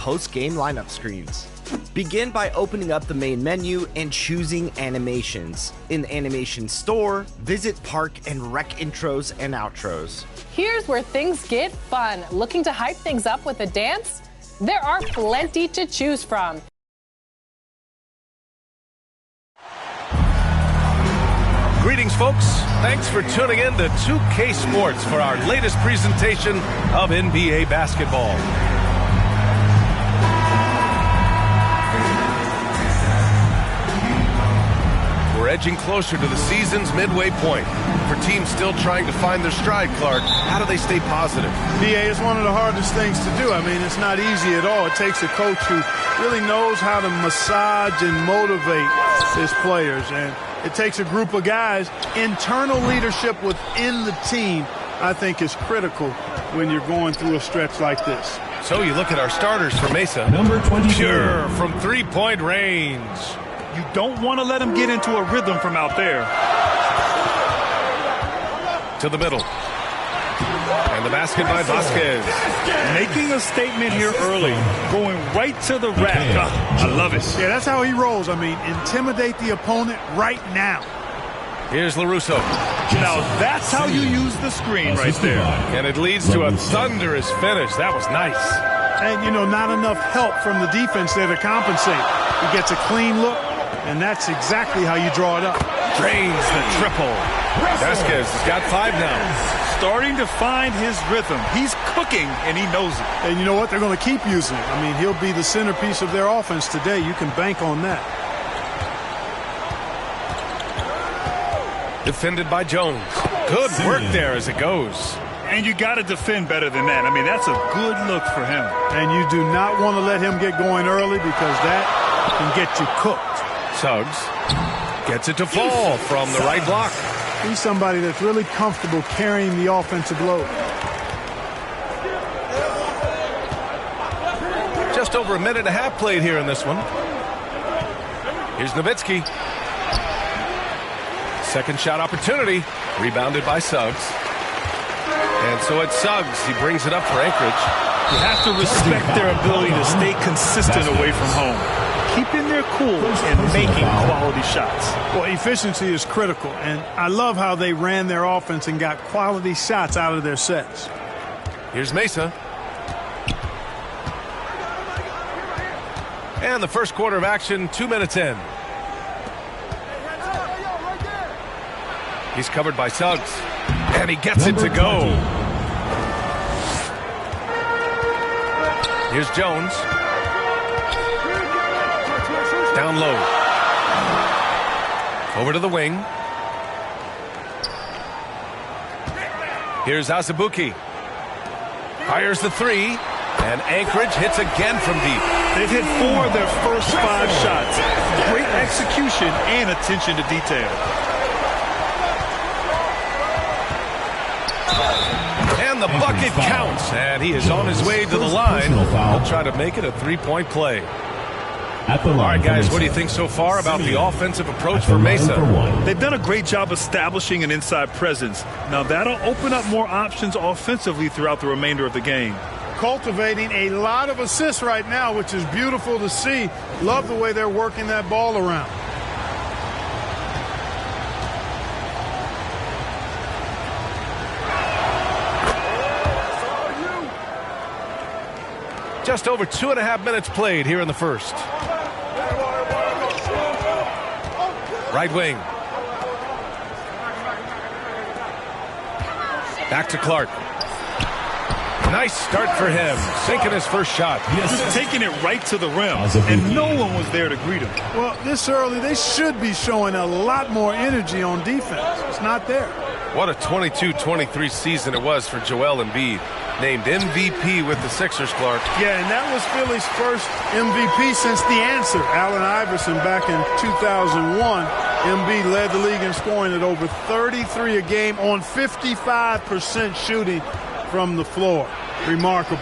post-game lineup screens. Begin by opening up the main menu and choosing Animations. In the Animation Store, visit Park and Rec intros and outros. Here's where things get fun. Looking to hype things up with a dance? There are plenty to choose from. Greetings, folks. Thanks for tuning in to 2K Sports for our latest presentation of NBA basketball. We're edging closer to the season's midway point. For teams still trying to find their stride, Clark, how do they stay positive? PA, it's one of the hardest things to do. I mean, it's not easy at all. It takes a coach who really knows how to massage and motivate his players. And it takes a group of guys. Internal leadership within the team, I think, is critical when you're going through a stretch like this. So you look at our starters for Mesa. Number 22. Pure from three-point range. You don't want to let him get into a rhythm from out there. To the middle. And the basket by Vasquez. Making a statement here early. Going right to the rack. I love it. Yeah, that's how he rolls. I mean, intimidate the opponent right now. Here's LaRusso. Now, that's how you use the screen right there. And it leads to a thunderous finish. That was nice. And, you know, not enough help from the defense there to compensate. He gets a clean look, and that's exactly how you draw it up. Drains the triple. Vasquez has got 5 now. Starting to find his rhythm. He's cooking, and he knows it. And you know what? They're going to keep using him. I mean, he'll be the centerpiece of their offense today. You can bank on that. Defended by Jones. Good work there as it goes. And you got to defend better than that. I mean, that's a good look for him. And you do not want to let him get going early because that can get you cooked. Suggs gets it to fall from the right block. He's somebody that's really comfortable carrying the offensive load. Just over a minute and a half played here in this one. Here's Nowitzki. Second shot opportunity. Rebounded by Suggs. And so it's Suggs. He brings it up for Anchorage. You have to respect their ability to stay consistent away from home. Keeping their cool and making quality shots. Well, efficiency is critical, and I love how they ran their offense and got quality shots out of their sets. Here's Mesa. And the first quarter of action, 2 minutes in. He's covered by Suggs. And he gets it to go. Here's Jones. Down low. Over to the wing. Here's Azubuike. Fires the 3. And Anchorage hits again from deep. They've hit 4 of their first 5 shots. Great execution and attention to detail. And the bucket counts. And he is on his way to the line. He'll try to make it a 3-point play. All right, guys, what do you think so far about the offensive approach for Mesa? They've done a great job establishing an inside presence. Now, that'll open up more options offensively throughout the remainder of the game. Cultivating a lot of assists right now, which is beautiful to see. Love the way they're working that ball around. Just over 2.5 minutes played here in the first. Right wing. Back to Clark. Nice start for him. Sinking his first shot. Just taking it right to the rim. And no one was there to greet him. Well, this early, they should be showing a lot more energy on defense. It's not there. What a 22-23 season it was for Joel Embiid. Named MVP with the Sixers, Clark. Yeah, and that was Philly's first MVP since the answer. Allen Iverson back in 2001. Embiid led the league in scoring at over 33 a game on 55% shooting from the floor. Remarkable.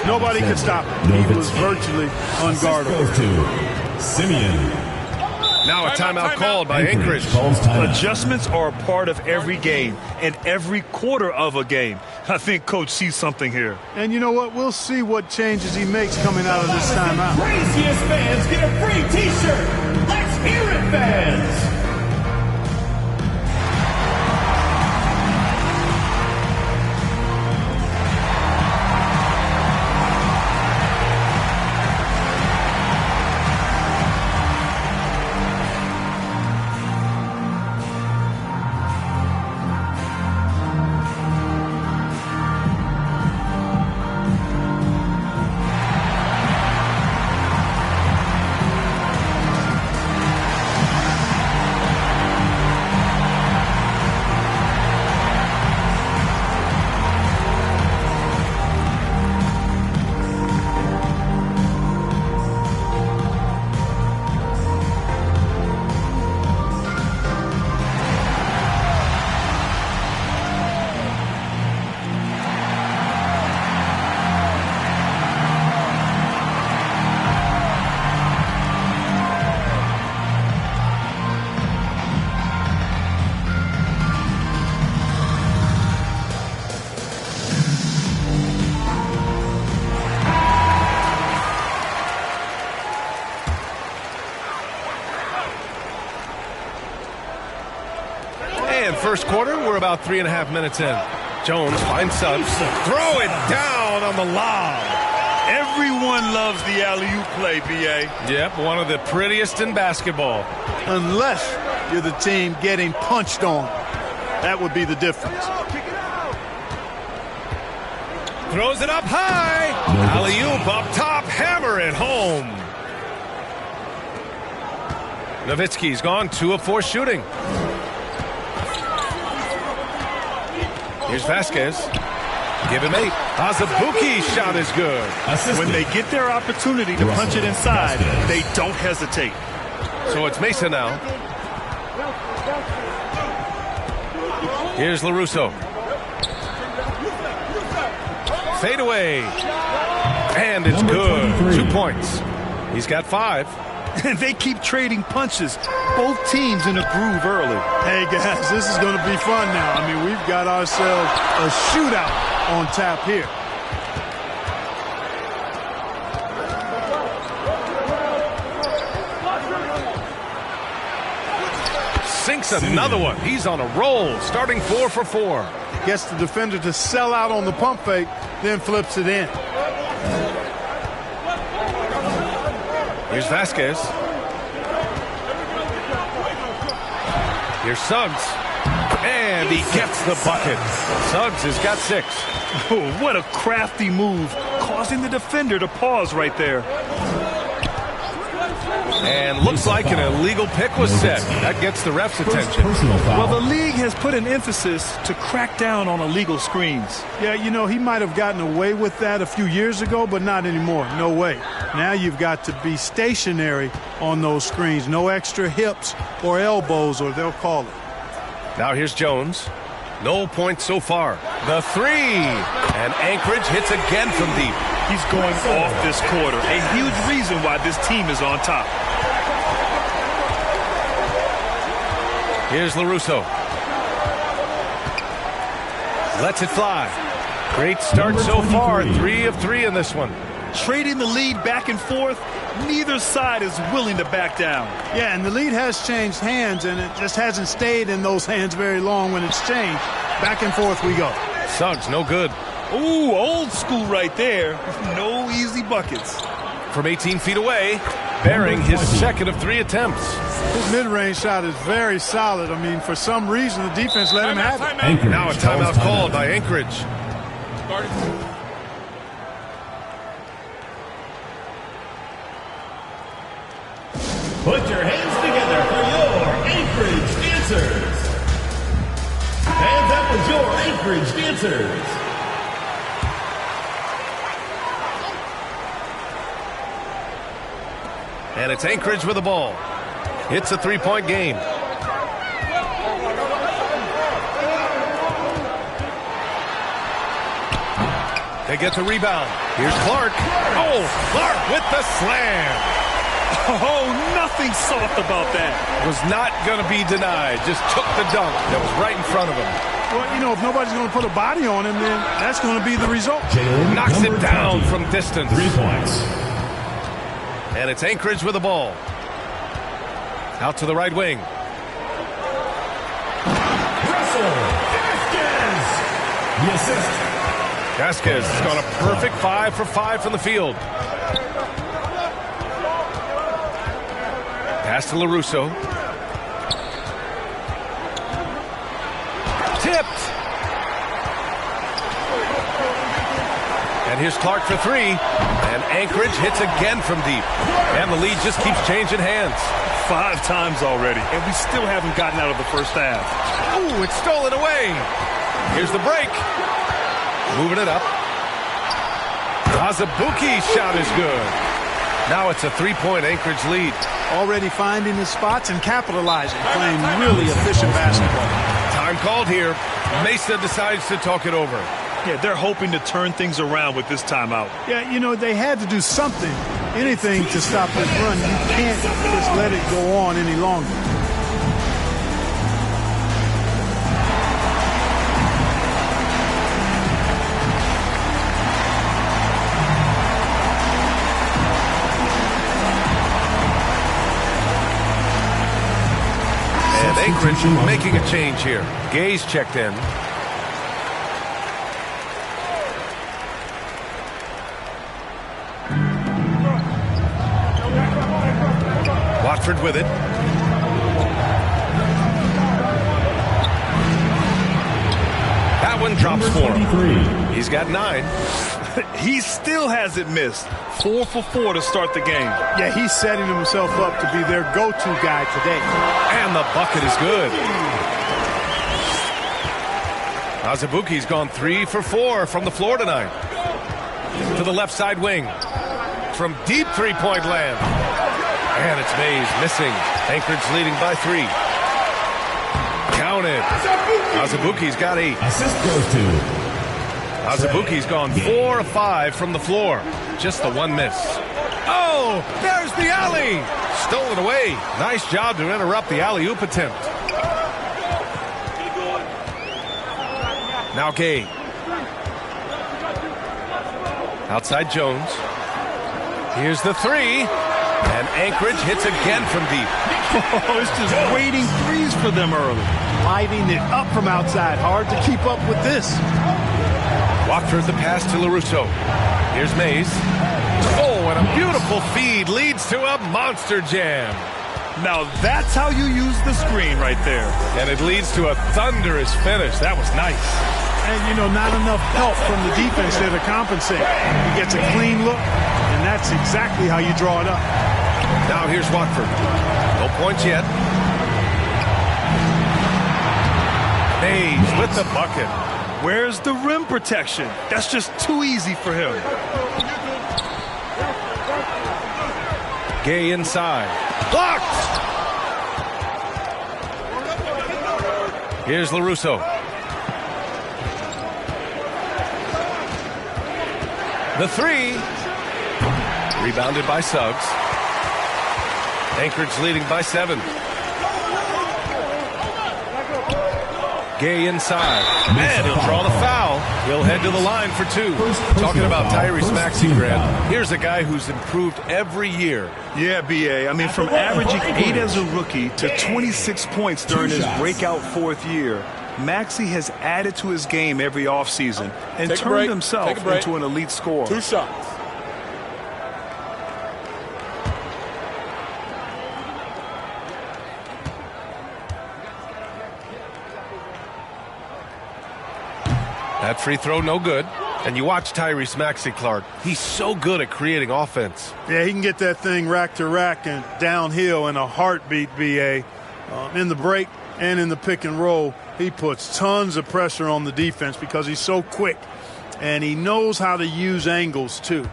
Nobody could stop him. He was virtually unguardable. Simeon. Now a timeout called by Anchorage. Adjustments are a part of every game and every quarter of a game. I think Coach sees something here. And you know what? We'll see what changes he makes coming out of this timeout. Craziest fans get a free T-shirt. Let's hear it, fans. First quarter, we're about 3.5 minutes in. Jones finds Suggs. Throw it down on the lob. Everyone loves the alley-oop play, B.A. Yep, one of the prettiest in basketball. Unless you're the team getting punched on. That would be the difference. Throws it up high. Alley-oop up top. Hammer it home. Nowitzki's gone 2 of 4 shooting. Here's Vasquez. Give him 8. Azubuike's shot is good. When they get their opportunity to punch it inside, they don't hesitate. So it's Mesa now. Here's LaRusso. Fade away. And it's good. 2 points. He's got 5. And they keep trading punches. Both teams in a groove early. Hey, guys, this is going to be fun now. I mean, we've got ourselves a shootout on tap here. Sinks another one. He's on a roll, starting 4 for 4. Gets the defender to sell out on the pump fake, then flips it in. Here's Vasquez. Here's Suggs. And he gets the bucket. Suggs has got 6. Oh, what a crafty move, causing the defender to pause right there. And looks like an illegal pick was set. That gets the ref's attention. Well, the league has put an emphasis to crack down on illegal screens. Yeah, you know, he might have gotten away with that a few years ago, but not anymore. No way. Now you've got to be stationary on those screens. No extra hips or elbows, or they'll call it. Now here's Jones. No points so far. The 3. And Anchorage hits again from deep. He's going off this quarter. A huge reason why this team is on top. Here's LaRusso. Lets it fly. Great start so far. 3 of 3 in this one. Trading the lead back and forth, neither side is willing to back down. Yeah, and the lead has changed hands, and it just hasn't stayed in those hands very long when it's changed. Back and forth we go. Suggs, no good. Ooh, old school right there. No easy buckets. From 18 feet away, Bearing his second of 3 attempts. His mid-range shot is very solid. I mean, for some reason, the defense let him have it. Now a timeout called by Anchorage. Put your hands together for your Anchorage dancers. And that was your Anchorage dancers. And it's Anchorage with the ball. It's a 3-point game. They get the rebound. Here's Clark. Oh, Clark with the slam. Oh, nothing soft about that. Was not going to be denied. Just took the dunk that was right in front of him. Well, you know, if nobody's going to put a body on him, then that's going to be the result. Knocks it down from distance. 3 points. And it's Anchorage with the ball. Out to the right wing. The assist. Vasquez has gone a perfect 5 for 5 from the field. Pass to LaRusso. Tipped. And here's Clark for 3. And Anchorage hits again from deep. And the lead just keeps changing hands. 5 times already, and we still haven't gotten out of the first half. Ooh, it's stolen away. Here's the break. Moving it up. Azubuike's shot is good. Now it's a 3-point Anchorage lead. Already finding his spots and capitalizing, playing really efficient basketball. Time called here. Mesa decides to talk it over. Yeah, they're hoping to turn things around with this timeout. Yeah, you know, they had to do something, anything to stop this run. You can't just let it go on any longer. And Anchorage making a change here. Gay's checked in. Watford with it. That one drops for him. He's got 9. He still hasn't missed. 4 for 4 to start the game. Yeah, he's setting himself up to be their go-to guy today. And the bucket is good. Azubuike's gone 3 for 4 from the floor tonight. To the left side wing. From deep three-point land. And it's Mays missing. Anchorage leading by 3. Counted. Azubuike's got 8. Assist goes to Azubuike's gone 4 of 5 from the floor. Just the 1 miss. Oh, there's the alley. Stolen away. Nice job to interrupt the alley-oop attempt. Now Gay. Outside Jones. Here's the 3. And Anchorage hits again from deep. Oh, it's just waiting threes for them early. Lighting it up from outside. Hard to keep up with this. Watford the pass to LaRusso. Here's Mays. Oh, and a beautiful feed leads to a monster jam. Now that's how you use the screen right there. And it leads to a thunderous finish. That was nice. And, you know, not enough help from the defense there to compensate. He gets a clean look, and that's exactly how you draw it up. Now here's Watford. No points yet. Mays with the bucket. Where's the rim protection? That's just too easy for him. Gay inside. Blocked! Here's LaRusso. The 3. Rebounded by Suggs. Anchorage leading by 7. Gay inside. And he'll draw the foul. He'll head to the line for 2. Talking about Tyrese Maxey, Grant. Here's a guy who's improved every year. Yeah, B.A. I mean, from averaging 8 as a rookie to 26 points during his breakout 4th year, Maxey has added to his game every offseason and turned himself into an elite scorer. 2 shots. That free throw, no good. And you watch Tyrese Maxey, Clark. He's so good at creating offense. Yeah, he can get that thing rack to rack and downhill in a heartbeat, B.A. In the break and in the pick and roll, he puts tons of pressure on the defense because he's so quick. And he knows how to use angles, too.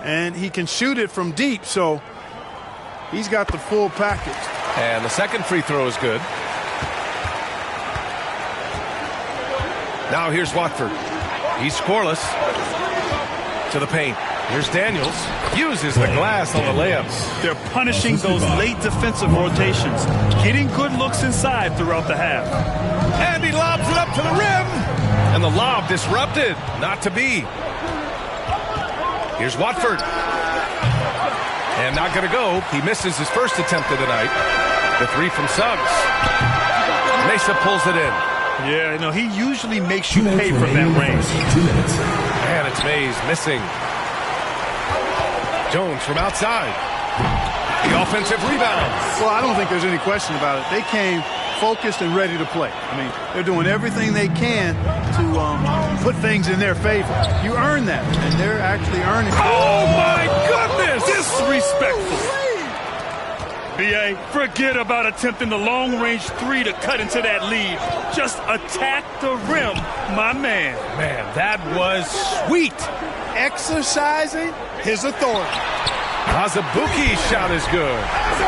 And he can shoot it from deep, so he's got the full package. And the second free throw is good. Now here's Watford. He's scoreless. To the paint. Here's Daniels. Uses the glass on the layups. They're punishing those late defensive rotations, getting good looks inside throughout the half. And he lobs it up to the rim. And the lob disrupted. Not to be. Here's Watford. And not going to go. He misses his first attempt of the night. The three from Suggs. Mesa pulls it in. Yeah, no, he usually makes you pay from that range. 2 minutes. And it's Mays missing. Jones from outside. The offensive rebound. Well, I don't think there's any question about it. They came focused and ready to play. I mean, they're doing everything they can to put things in their favor. You earn that, and they're actually earning. Oh, my goodness! Disrespectful. B.A., forget about attempting the long-range three to cut into that lead. Just attack the rim, my man. Man, that was sweet. Exercising his authority. Azubuike's shot is good.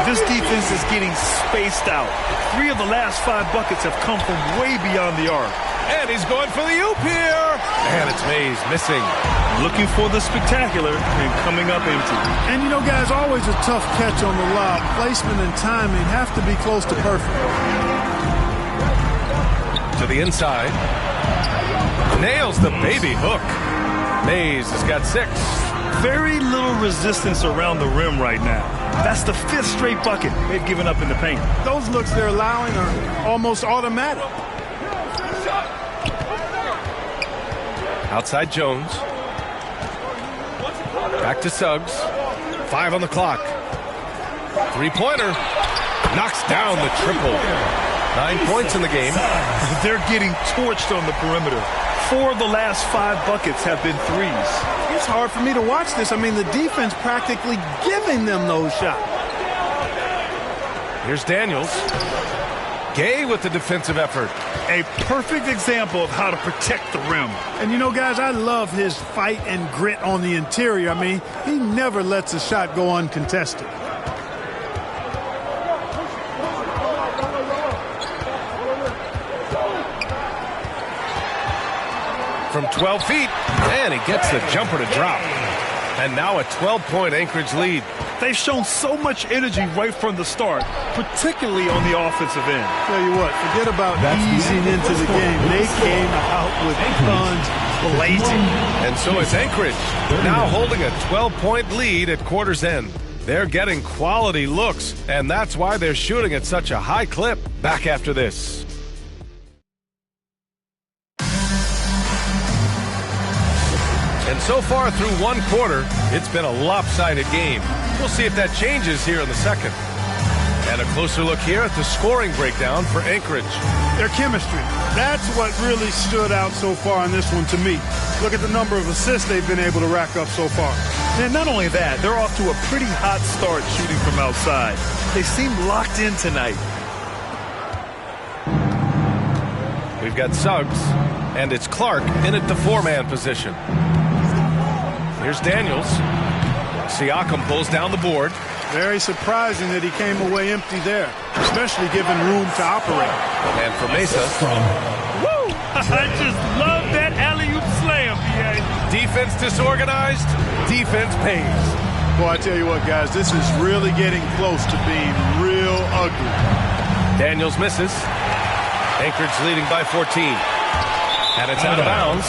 This defense is getting spaced out. 3 of the last 5 buckets have come from way beyond the arc. And he's going for the oop here. And it's Mays missing. Looking for the spectacular and coming up empty. And, you know, guys, always a tough catch on the lob. Placement and timing have to be close to perfect. To the inside. Nails the baby hook. Mays has got 6. Very little resistance around the rim right now. That's the 5th straight bucket they've given up in the paint. Those looks they're allowing are almost automatic. Outside Jones. Back to Suggs. 5 on the clock. 3-pointer. Knocks down the triple. 9 points in the game. They're getting torched on the perimeter. 4 of the last 5 buckets have been threes. It's hard for me to watch this. I mean, the defense practically giving them those shots. Here's Daniels. Gay with the defensive effort. A perfect example of how to protect the rim. And, you know, guys, I love his fight and grit on the interior. I mean, he never lets a shot go uncontested. From 12 feet, and he gets the jumper to drop. And now a 12-point Anchorage lead. They've shown so much energy right from the start, particularly on the offensive end. Tell you what, forget about easing into the game. They came out with guns blazing. And so is Anchorage, now holding a 12-point lead at quarter's end. They're getting quality looks, and that's why they're shooting at such a high clip. Back after this. And so far through 1 quarter, it's been a lopsided game. We'll see if that changes here in the second. And a closer look here at the scoring breakdown for Anchorage. Their chemistry. That's what really stood out so far in this one to me. Look at the number of assists they've been able to rack up so far. And not only that, they're off to a pretty hot start shooting from outside. They seem locked in tonight. We've got Suggs, and it's Clark in at the 4-man position. Here's Daniels. Siakam pulls down the board. Very surprising that he came away empty there, especially given room to operate. And for Mesa. Woo! I just love that alley-oop slam, B.A. Defense disorganized, defense pays. Boy, I tell you what, guys, this is really getting close to being real ugly. Daniels misses. Anchorage leading by 14. And it's out of bounds.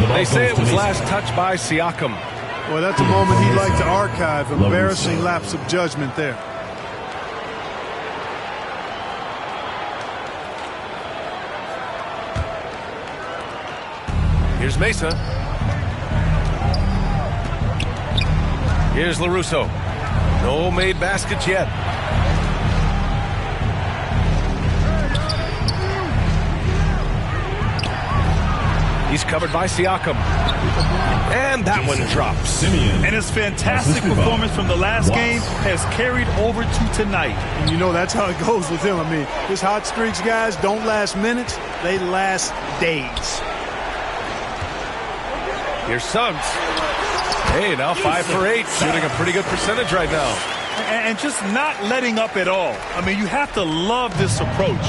They say it was last touched by Siakam. Well, that's a moment he'd like to archive. Embarrassing lapse of judgment there. Here's Mesa. Here's LaRusso. No made baskets yet. He's covered by Siakam. And that one drops. And his fantastic performance from the last game has carried over to tonight. And you know that's how it goes with him. I mean, his hot streaks, guys, don't last minutes. They last days. Here's Suggs. Hey, now 5 for 8. Shooting a pretty good percentage right now. And just not letting up at all. I mean, you have to love this approach.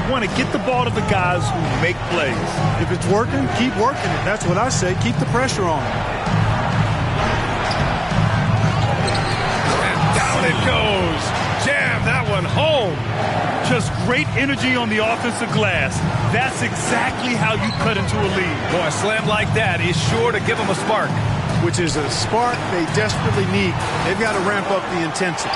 You want to get the ball to the guys who make plays. If it's working, keep working it. That's what I say. Keep the pressure on. Just great energy on the offensive glass. That's exactly how you cut into a lead. Boy, a slam like that is sure to give them a spark. Which is a spark they desperately need. They've got to ramp up the intensity.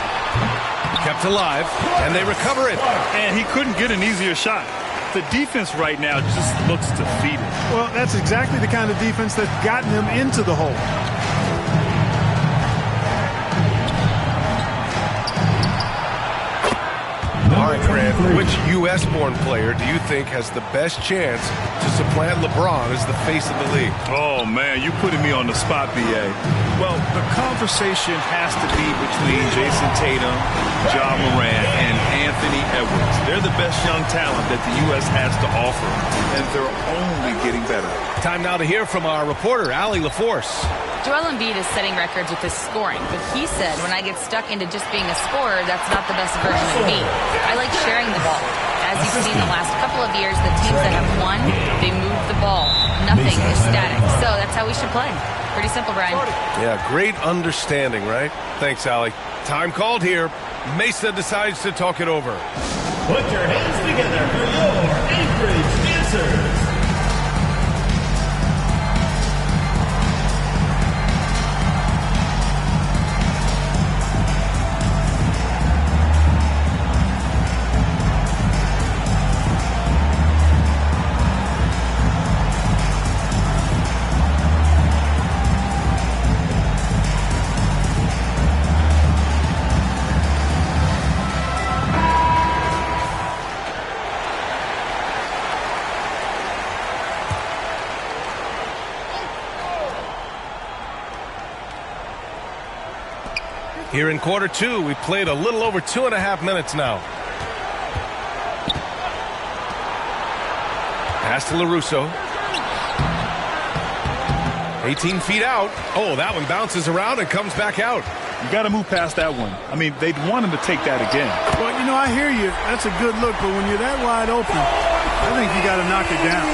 Kept alive, and they recover it. And he couldn't get an easier shot. The defense right now just looks defeated. Well, that's exactly the kind of defense that's gotten them into the hole. All right, Grant, which U.S.-born player do you think has the best chance to supplant LeBron as the face of the league? Oh, man, you're putting me on the spot, B.A. Well, the conversation has to be between Jason Tatum, Ja Morant, and Anthony Edwards. They're the best young talent that the U.S. has to offer, and they're only getting better. Time now to hear from our reporter, Allie LaForce. Joel Embiid is setting records with his scoring, but he said, when I get stuck into just being a scorer, that's not the best version of me. I like sharing the ball. As you've seen the last couple of years, the teams that have won, they move the ball. Nothing is static. So that's how we should play. Pretty simple, Brian. Yeah, great understanding, right? Thanks, Allie. Time called here. Mesa decides to talk it over. Put your hands together for your Anchorage Dancers. Here in quarter two, we played a little over 2.5 minutes now. Pass to LaRusso. 18 feet out. Oh, that one bounces around and comes back out. You got to move past that one. I mean, they'd want him to take that again. Well, you know, I hear you. That's a good look, but when you're that wide open, I think you got to knock it down.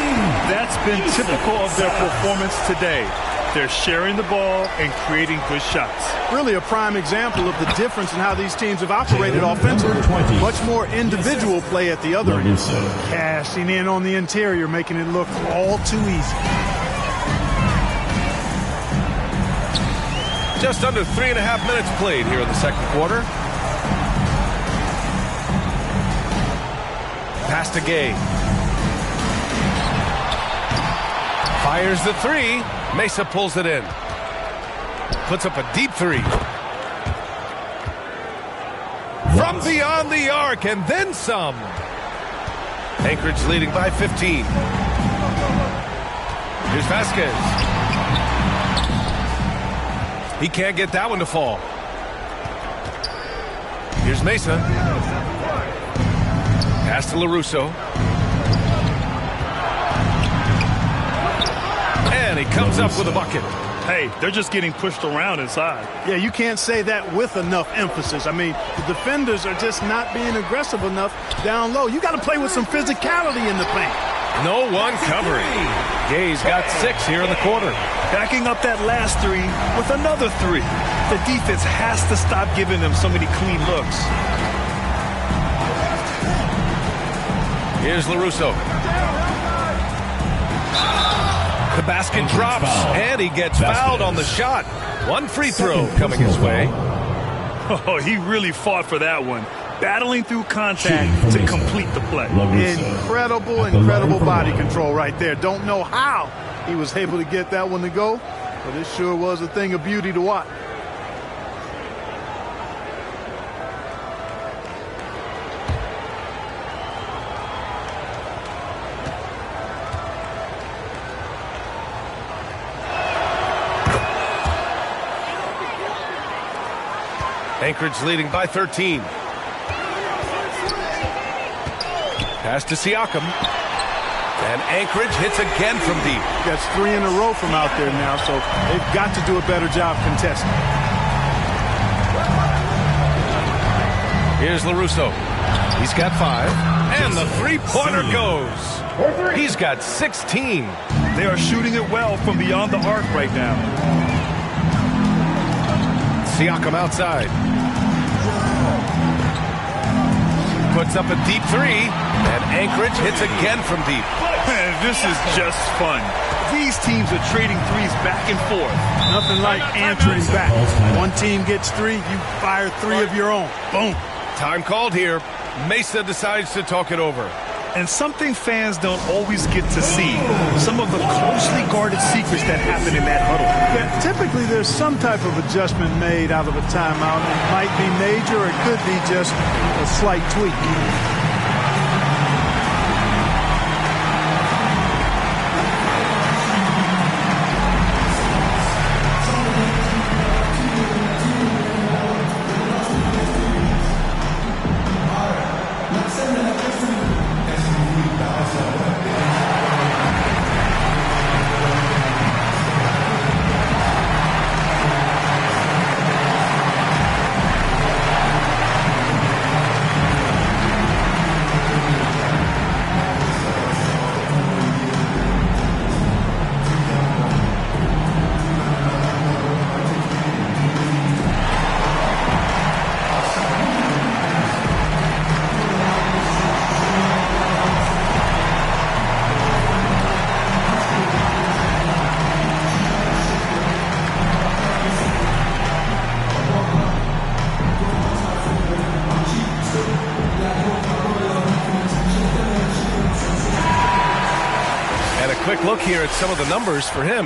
That's been typical of their performance today. They're sharing the ball and creating good shots. Really a prime example of the difference in how these teams have operated offensively. Much more individual play at the other end. Cashing in on the interior, making it look all too easy. Just under 3.5 minutes played here in the second quarter. Pass to Gay. Fires the three. Mesa pulls it in. Puts up a deep three. From beyond the arc and then some. Anchorage leading by 15. Here's Vasquez. He can't get that one to fall. Here's Mesa. Pass to LaRusso. And he comes up with a bucket. Hey, they're just getting pushed around inside. Yeah, you can't say that with enough emphasis. I mean, the defenders are just not being aggressive enough down low. You got to play with some physicality in the paint. No one covering. Gay's got 6 here in the quarter. Backing up that last three with another three. The defense has to stop giving them so many clean looks. Here's LaRusso. The basket drops, and he gets fouled on the shot. One free throw coming his way. Oh, he really fought for that one. Battling through contact to complete the play. Incredible body control right there. Don't know how he was able to get that one to go, but it sure was a thing of beauty to watch. Anchorage leading by 13. Pass to Siakam. And Anchorage hits again from deep. That's 3 in a row from out there now, so they've got to do a better job contesting. Here's LaRusso. He's got 5. And the three-pointer goes. He's got 16. They are shooting it well from beyond the arc right now. Siakam outside. puts up a deep three, and Anchorage hits again from deep. Man, this is just fun. These teams are trading threes back and forth. Nothing like answering back. One team gets three, you fire three of your own. Boom. Time called here. Mesa decides to talk it over. And something fans don't always get to see, some of the closely guarded secrets that happen in that huddle. Yeah, typically there's some type of adjustment made out of a timeout. It might be major or it could be just a slight tweak. Quick look here at some of the numbers for him.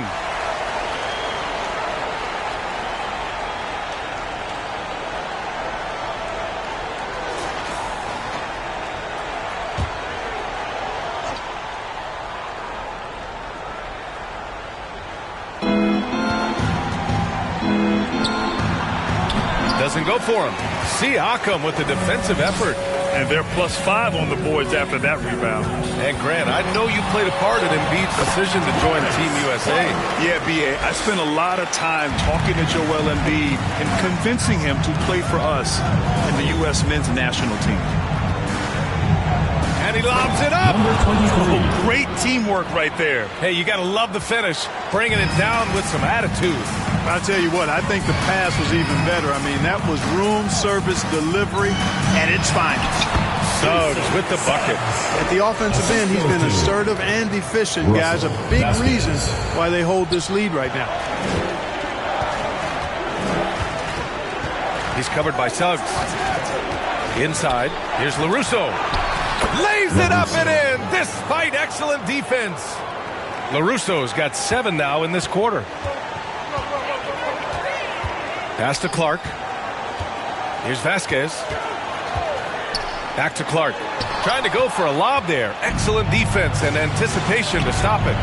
Doesn't go for him. Siakam with the defensive effort. And they're +5 on the boards after that rebound. And Grant, I know you played a part in Embiid's decision to join Team USA. Yeah, B.A., I spent a lot of time talking to Joel Embiid and convincing him to play for us in the U.S. men's national team. And he lobs it up. Oh, great teamwork right there. Hey, you got to love the finish, bringing it down with some attitude. I'll tell you what, I think the pass was even better. I mean, that was room service delivery at its finest. Suggs with the bucket. At the offensive end, he's been assertive and efficient, guys. A big reason why they hold this lead right now. He's covered by Suggs. Inside, here's LaRusso. Lays it up and in, despite excellent defense. LaRusso's got 7 now in this quarter. Pass to Clark. Here's Vasquez. Back to Clark. Trying to go for a lob there. Excellent defense and anticipation to stop it.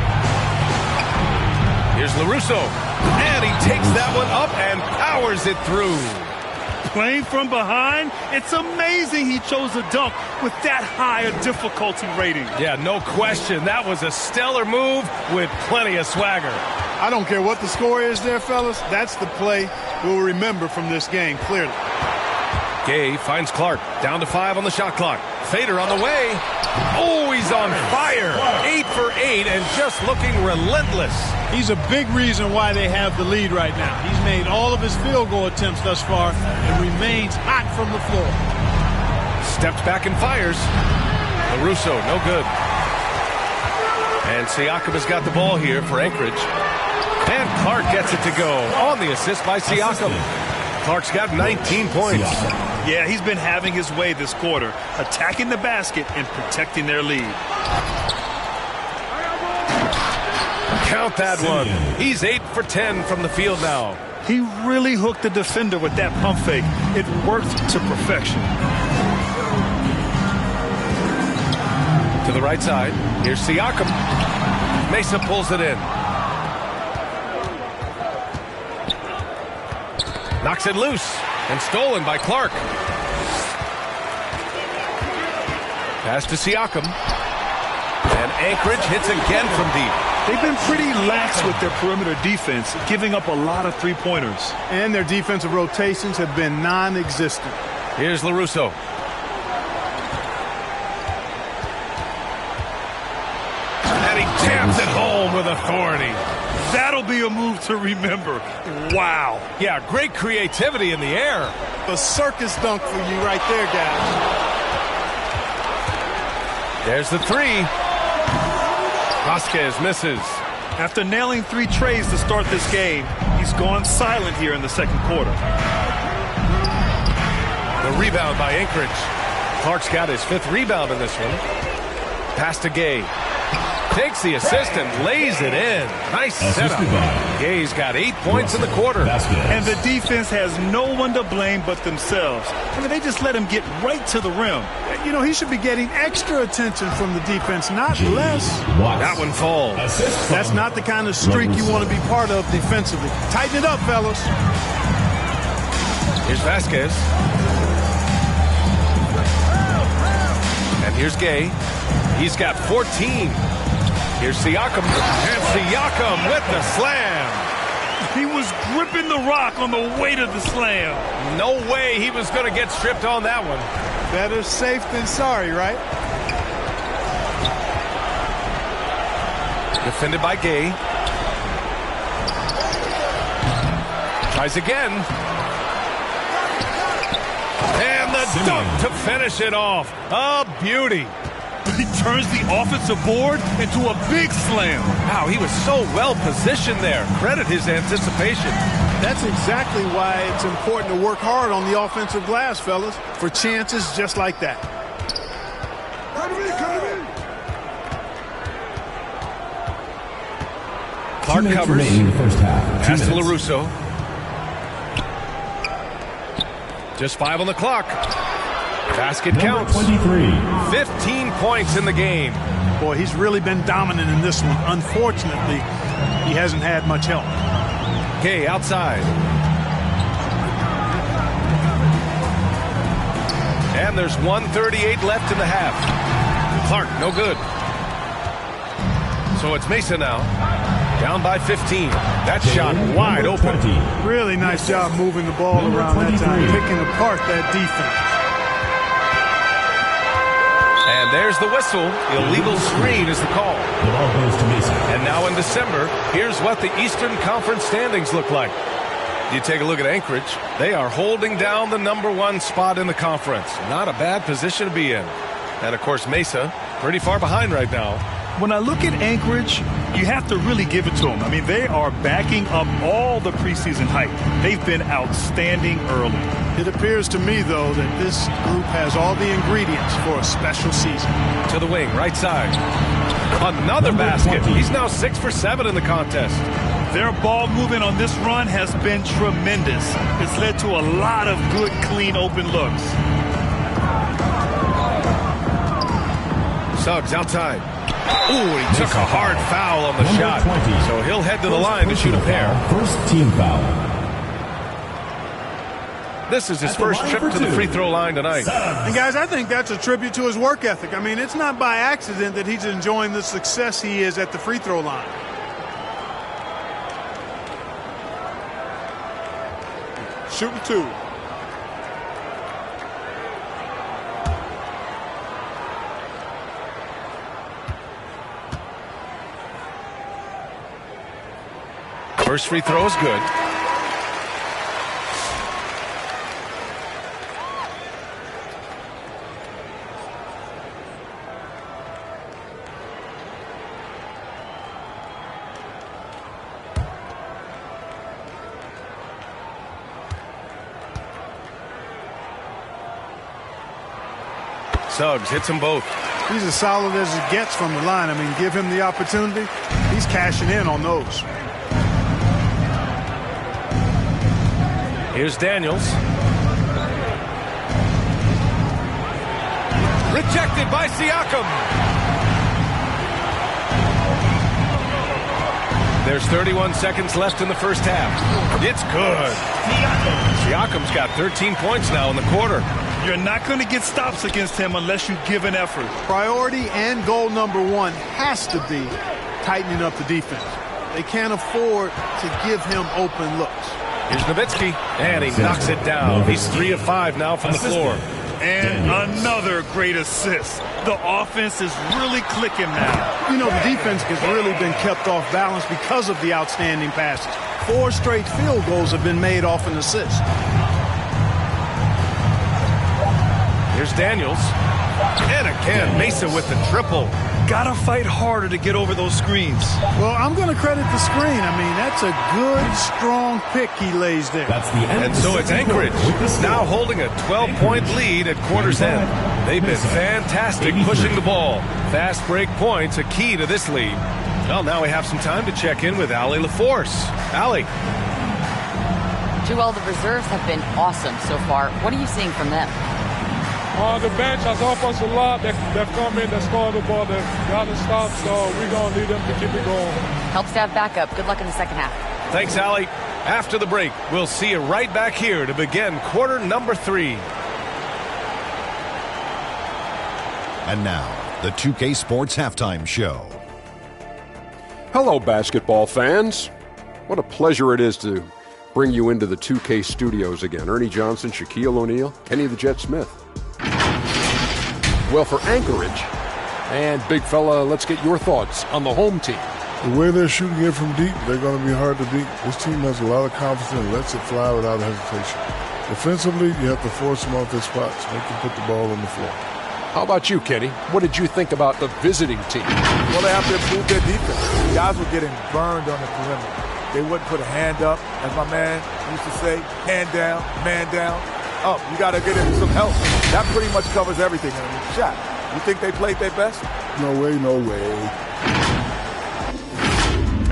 Here's LaRusso. And he takes that one up and powers it through. Playing from behind, it's amazing he chose a dunk with that high a difficulty rating. Yeah, no question. That was a stellar move with plenty of swagger. I don't care what the score is there, fellas. That's the play we'll remember from this game, clearly. Gay finds Clark. Down to 5 on the shot clock. Fader on the way. Oh, he's on fire. 8 for 8 and just looking relentless. He's a big reason why they have the lead right now. He's made all of his field goal attempts thus far and remains hot from the floor. Steps back and fires. LaRusso, no good. And Siakam has got the ball here for Anchorage. And Clark gets it to go on the assist by Siakam. Clark's got 19 points. Yeah, he's been having his way this quarter, attacking the basket and protecting their lead. Count that one. He's 8 for 10 from the field now. He really hooked the defender with that pump fake. It worked to perfection. To the right side. Here's Siakam. Mesa pulls it in. Knocks it loose and stolen by Clark. Pass to Siakam. And Anchorage hits again from deep. They've been pretty lax with their perimeter defense, giving up a lot of three-pointers. And their defensive rotations have been non-existent. Here's LaRusso. And he jams it home with authority. That'll be a move to remember. Wow. Yeah, great creativity in the air. A circus dunk for you right there, guys. There's the three. Vasquez misses. After nailing 3 trays to start this game, he's gone silent here in the second quarter. The rebound by Anchorage. Clark's got his 5th rebound in this one. Pass to Gay. Takes the assist and lays it in. Nice setup. Gay's got 8 points in the quarter. And the defense has no one to blame but themselves. I mean, they just let him get right to the rim. You know, he should be getting extra attention from the defense, not less. That one falls. That's not the kind of streak you want to be part of defensively. Tighten it up, fellas. Here's Vasquez. And here's Gay. He's got 14. Here's Siakam. And Siakam with the slam. He was gripping the rock on the way to the slam. No way he was going to get stripped on that one. Better safe than sorry, right? Defended by Gay. Tries again. And the dunk to finish it off. A beauty. He turns the offensive board into a big slam. Wow, he was so well positioned there. Credit his anticipation. That's exactly why it's important to work hard on the offensive glass, fellas, for chances just like that. Clark covers. Pass to LaRusso. Just 5 on the clock. Basket counts. 15 points in the game. Boy, he's really been dominant in this one. Unfortunately, he hasn't had much help. Gay outside. And there's 1:38 left in the half. Clark, no good. So it's Mesa now. Down by 15. That shot wide open. Really nice job moving the ball around that time, picking apart that defense. And there's the whistle. Illegal screen is the call. The ball goes to Mesa. And now in December, here's what the Eastern Conference standings look like. You take a look at Anchorage. They are holding down the #1 spot in the conference. Not a bad position to be in. And, of course, Mesa, pretty far behind right now. When I look at Anchorage, you have to really give it to them. I mean, they are backing up all the preseason hype. They've been outstanding early. It appears to me, though, that this group has all the ingredients for a special season. To the wing, right side. Another basket. He's now 6 for 7 in the contest. Their ball movement on this run has been tremendous. It's led to a lot of good, clean, open looks. Suggs outside. Ooh, he took a hard foul on the shot. So he'll head to the line to shoot a pair. First team foul. This is his first trip to the free throw line tonight. And, guys, I think that's a tribute to his work ethic. I mean, it's not by accident that he's enjoying the success he is at the free throw line. Shooting 2. First free throw is good. Suggs hits them both. He's as solid as it gets from the line. I mean, give him the opportunity. He's cashing in on those. Here's Daniels. Rejected by Siakam. There's 31 seconds left in the first half. It's good. Siakam's got 13 points now in the quarter. You're not going to get stops against him unless you give an effort. Priority and goal #1 has to be tightening up the defense. They can't afford to give him open looks. Here's Nowitzki, and he knocks it down. He's 3 of 5 now from the floor. And another great assist. The offense is really clicking now. You know, the defense has really been kept off balance because of the outstanding passes. 4 straight field goals have been made off an assist. Here's Daniels. And again, Mesa with the triple. Gotta fight harder to get over those screens. Well, I'm going to credit the screen. I mean, that's a good, strong pick he lays there. That's the end. And so it's Anchorage now holding a 12-point lead at quarter's end. They've been fantastic pushing the ball. Fast break points a key to this lead. Well, now we have some time to check in with Allie LaForce. Allie. Joel, the reserves have been awesome so far. What are you seeing from them? On the bench, as offensive line, they've come in, they scored the ball, they've got to stop, so we're going to need them to keep it going. Helps to have backup. Good luck in the second half. Thanks, Allie. After the break, we'll see you right back here to begin quarter number 3. And now, the 2K Sports Halftime Show. Hello, basketball fans. What a pleasure it is to bring you into the 2K studios again. Ernie Johnson, Shaquille O'Neal, Kenny the Jet Smith. Well, for Anchorage, and big fella, let's get your thoughts on the home team. The way they're shooting it from deep, they're going to be hard to beat. This team has a lot of confidence and lets it fly without hesitation. Defensively, you have to force them off their spots, make them put the ball on the floor. How about you, Kenny? What did you think about the visiting team? Well, they have to improve their defense. Guys were getting burned on the perimeter. They wouldn't put a hand up, as my man used to say, hand down, man down. Up. You got to get him some help. That pretty much covers everything. Shot. You think they played their best? No way, no way.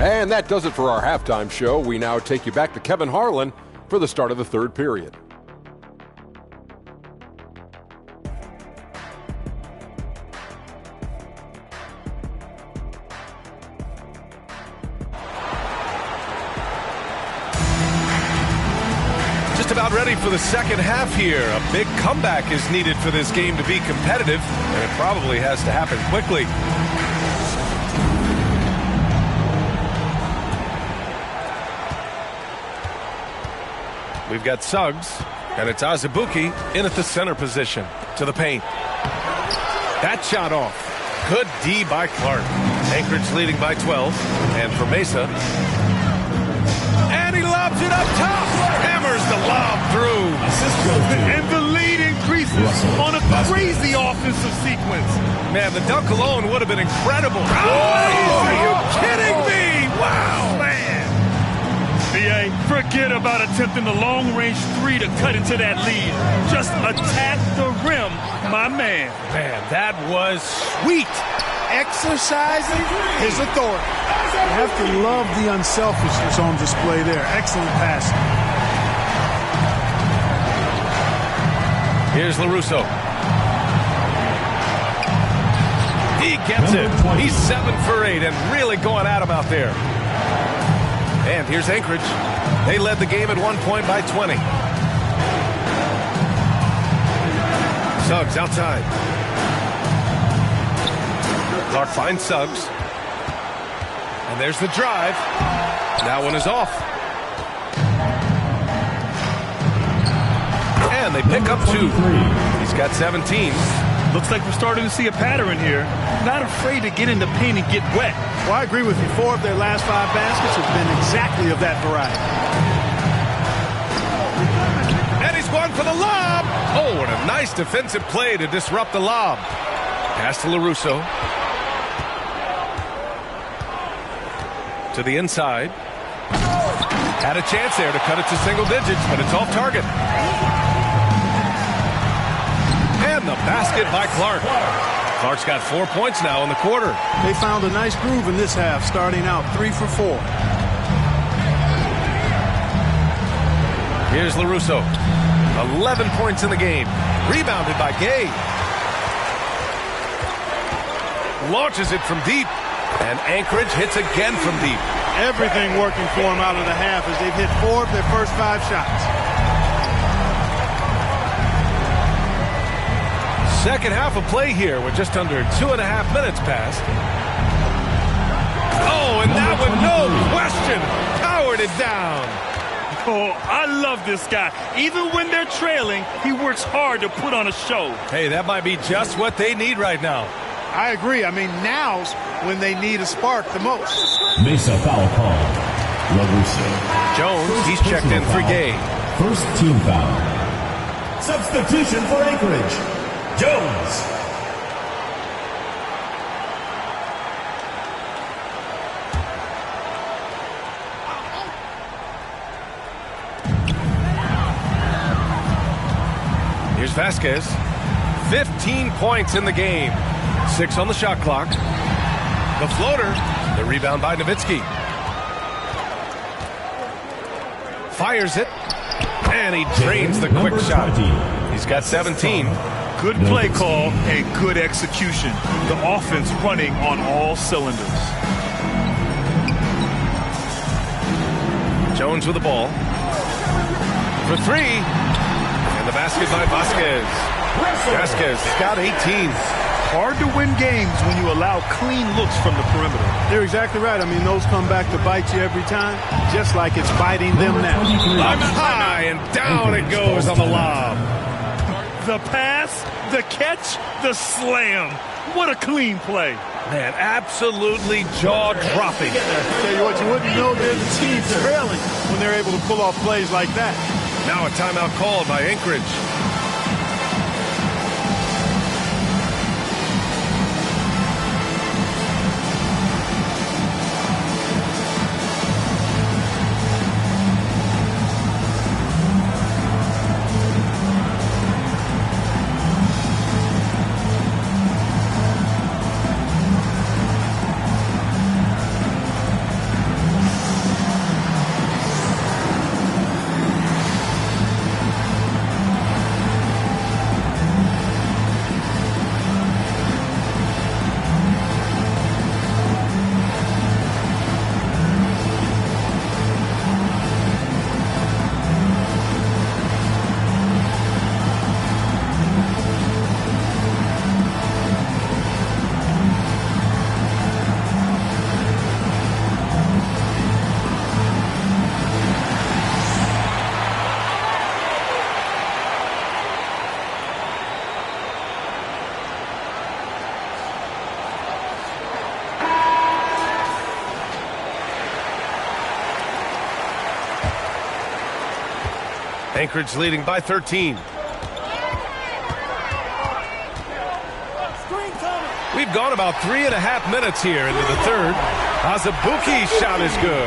And that does it for our halftime show. We now take you back to Kevin Harlan for the start of the third period. About ready for the second half here. A big comeback is needed for this game to be competitive, and it probably has to happen quickly. We've got Suggs, and it's Azubuike in at the center position. To the paint. That shot off. Good D by Clark. Anchorage leading by 12, and for Mesa. And he lobs it up top. Hammers the lob through. And the lead increases on a crazy offensive sequence. Man, the dunk alone would have been incredible. Are you kidding me? Wow, man. B.A., forget about attempting the long-range 3 to cut into that lead. Just attack the rim, my man. Man, that was sweet. Exercising his authority. You have to love the unselfishness on display there. Excellent passing. Here's LaRusso. He gets it. He's 7 for 8 and really going at him out there. And here's Anchorage. They led the game at one point by 20. Suggs outside. Clark finds Suggs. And there's the drive. That one is off. And they pick up 2. He's got 17. Looks like we're starting to see a pattern here. Not afraid to get in the paint and get wet. Well, I agree with you. 4 of their last 5 baskets have been exactly of that variety. And he's going for the lob. Oh, and a nice defensive play to disrupt the lob. Pass to LaRusso. To the inside. Had a chance there to cut it to single digits, but it's off target. And the basket by Clark. Clark's got 4 points now in the quarter. They found a nice groove in this half, starting out 3 for 4. Here's LaRusso. 11 points in the game. Rebounded by Gay. Launches it from deep. And Anchorage hits again from deep. Everything working for them out of the half as they've hit 4 of their first 5 shots. Second half of play here with just under 2.5 minutes passed. Oh, and that one, no question, powered it down. Oh, I love this guy. Even when they're trailing, he works hard to put on a show. Hey, that might be just what they need right now. I agree. I mean, now's when they need a spark the most. Mesa foul call. LaRusso. Jones, he's checked in for Gay. First team foul. Substitution for Anchorage. Jones. Here's Vasquez. 15 points in the game. 6 on the shot clock. The floater. The rebound by Nowitzki. Fires it. And he drains the quick shot. He's got 17. Good play call and good execution. The offense running on all cylinders. Jones with the ball. For 3. And the basket by Vasquez. Vasquez got 18. Hard to win games when you allow clean looks from the perimeter. You're exactly right. I mean, those come back to bite you every time, just like it's biting them now. Up high and down it goes on the lob. The pass, the catch, the slam. What a clean play. Man, absolutely jaw-dropping. Tell you what, you wouldn't know there's a team trailing when they're able to pull off plays like that. Now a timeout called by Anchorage. Anchorage leading by 13. We've gone about 3.5 minutes here into the third. Azubuike's shot is good.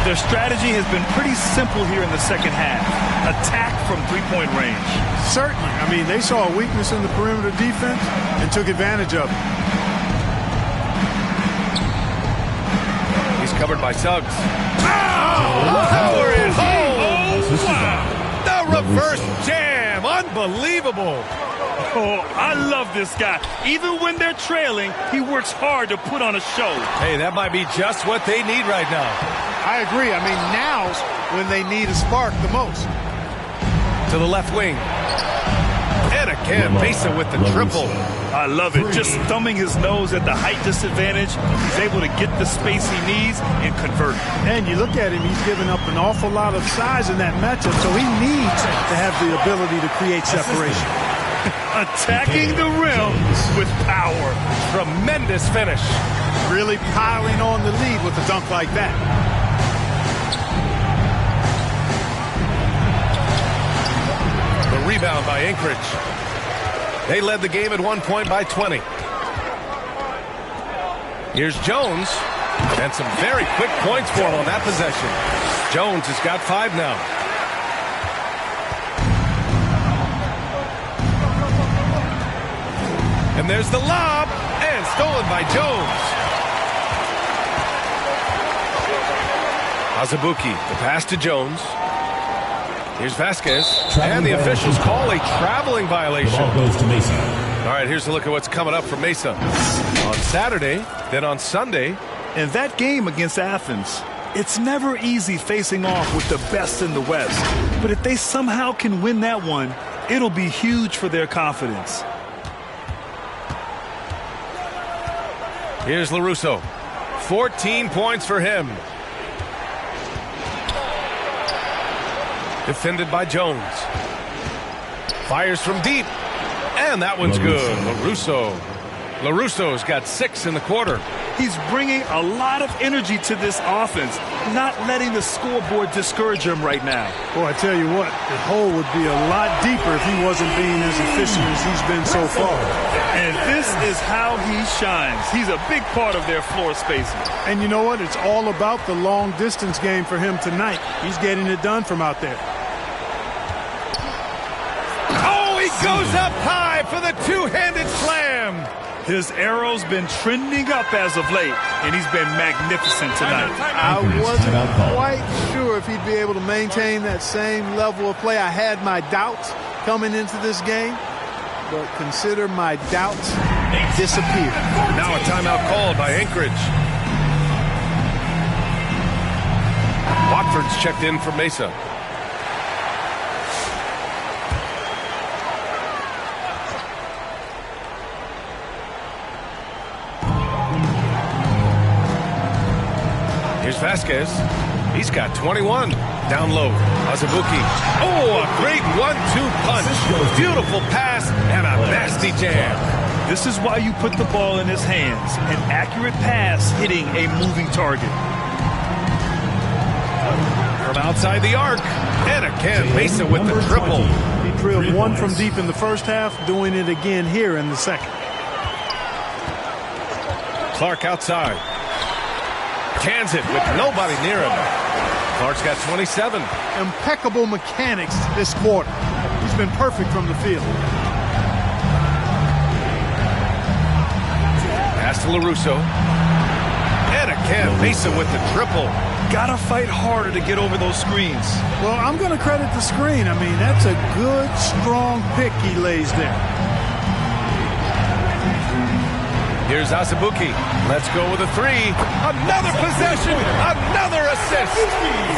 Their strategy has been pretty simple here in the second half. Attack from three-point range. Certainly. I mean, they saw a weakness in the perimeter defense and took advantage of it. He's covered by Suggs. Oh, power it home. Oh, wow. The reverse jam. Unbelievable. Oh, I love this guy. Even when they're trailing, he works hard to put on a show. Hey, that might be just what they need right now. I agree. I mean, now's when they need a spark the most. To the left wing. And again, Mesa with the triple. I love it. Just thumbing his nose at the height disadvantage. He's able to get the space he needs and convert. And you look at him, he's given up an awful lot of size in that matchup, so he needs to have the ability to create separation. Attacking the rim with power. Tremendous finish. Really piling on the lead with a dunk like that. The rebound by Anchorage. They led the game at one point by 20. Here's Jones. And some very quick points for him on that possession. Jones has got 5 now. And there's the lob. And stolen by Jones. Azubuike, the pass to Jones. Here's Vasquez. And the officials call a traveling violation. The ball goes to Mesa. All right, here's a look at what's coming up for Mesa. On Saturday, then on Sunday. And that game against Athens, it's never easy facing off with the best in the West. But if they somehow can win that one, it'll be huge for their confidence. Here's LaRusso. 14 points for him. Defended by Jones. Fires from deep. And that one's good. LaRusso's got 6 in the quarter. He's bringing a lot of energy to this offense, not letting the scoreboard discourage him right now. Boy, I tell you what, the hole would be a lot deeper if he wasn't being as efficient as he's been so far. And this is how he shines. He's a big part of their floor spacing. And you know what? It's all about the long distance game for him tonight. He's getting it done from out there. Oh, he Goes up high for the two-handed slam. His arrow's been trending up as of late, and he's been magnificent tonight. I wasn't quite sure if he'd be able to maintain that same level of play. I had my doubts coming into this game, but consider my doubts disappeared. Now a timeout called by Anchorage. Watford's checked in for Mesa. Here's Vasquez. He's got 21. Down low. Azubuike. Oh, a great 1-2 punch. Beautiful pass and a nasty jam. This is why you put the ball in his hands. An accurate pass hitting a moving target. From outside the arc. And again, Mesa with the triple. He drilled one from deep in the first half, doing it again here in the second. Clark outside. Cans it with nobody near him. Clark's got 27. Impeccable mechanics this quarter. He's been perfect from the field. Pass to LaRusso. And again, Mesa with the triple. Gotta fight harder to get over those screens. Well, I'm going to credit the screen. I mean, that's a good, strong pick he lays there. Here's Azubuike. Let's go with a three. Another possession. Another assist.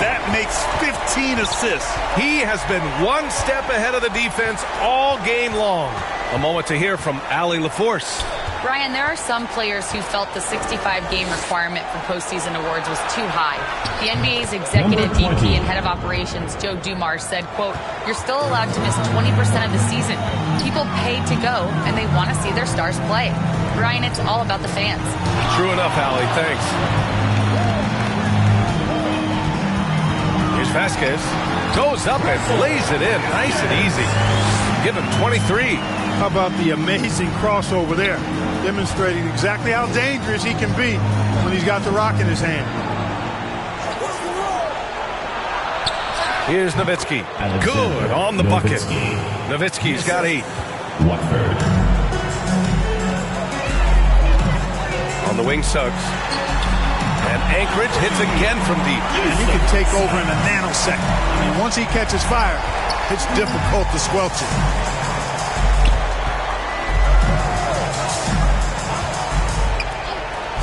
That makes 15 assists. He has been one step ahead of the defense all game long. A moment to hear from Allie LaForce. Brian, there are some players who felt the 65-game requirement for postseason awards was too high. The NBA's executive VP and head of operations, Joe Dumars, said, quote, "You're still allowed to miss 20% of the season. People pay to go, and they want to see their stars play." Brian, it's all about the fans. True enough, Allie. Thanks. Here's Vasquez. Goes up and lays it in. Nice and easy. Give him 23. How about the amazing crossover there? Demonstrating exactly how dangerous he can be when he's got the rock in his hand. Here's Nowitzki. Good on the bucket. Nowitzki's got 8. Watford. On the wing, Suggs. And Anchorage hits again from deep. And he can take over in a nanosecond. I mean, once he catches fire, it's difficult to squelch it.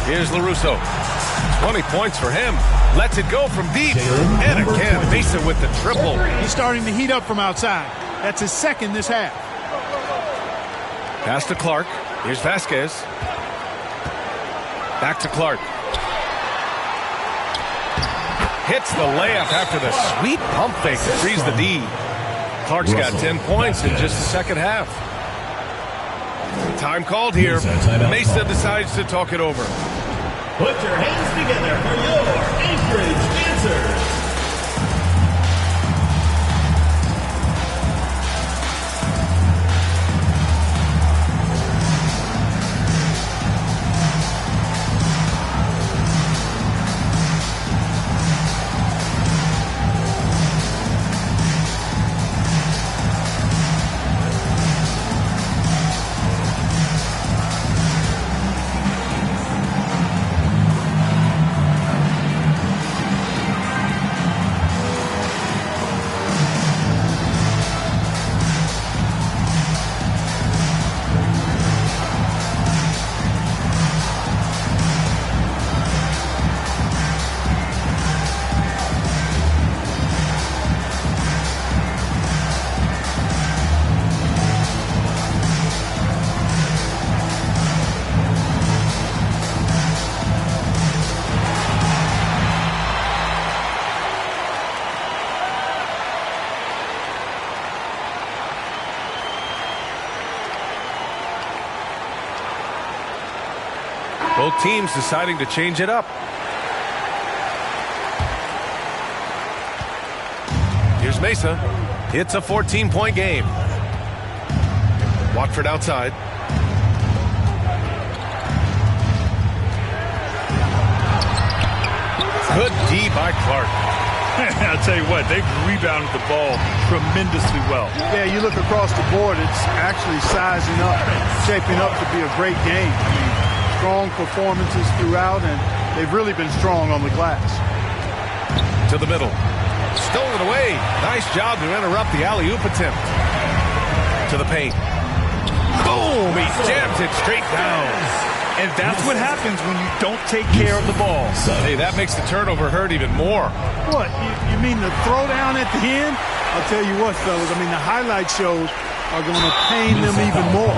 Here's LaRusso. 20 points for him. Lets it go from deep. And again, Mesa with the triple. He's starting to heat up from outside. That's his second this half. Pass to Clark. Here's Vasquez. Back to Clark. Hits the layup after the sweet pump fake to freeze the D. Clark's got 10 points in just the second half. Time called here. Mesa decides to talk it over. Put your hands together for your Anchorage Dancers. Both teams deciding to change it up. Here's Mesa. It's a 14-point game. Watford outside. Good D by Clark. I'll tell you what, they've rebounded the ball tremendously well. Yeah, you look across the board, it's actually sizing up, shaping up to be a great game. I mean, strong performances throughout, and they've really been strong on the glass. To the middle. Stolen away. Nice job to interrupt the alley-oop attempt. To the paint. Boom! He jams it straight down. And that's what happens when you don't take care of the ball. Hey, that makes the turnover hurt even more. What? You mean the throwdown at the end? I'll tell you what, fellas. I mean, the highlight shows are going to pain them even more.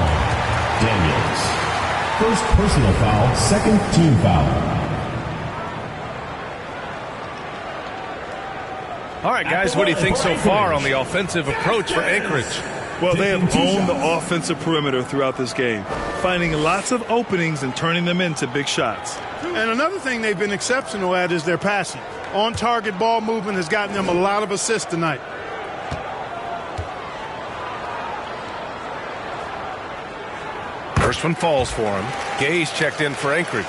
Daniels. First personal foul, second team foul. All right, guys, what do you think so far on the offensive approach for Anchorage? Well, they have owned the offensive perimeter throughout this game, finding lots of openings and turning them into big shots. And another thing they've been exceptional at is their passing. On-target ball movement has gotten them a lot of assists tonight. First one falls for him. Gay's checked in for Anchorage.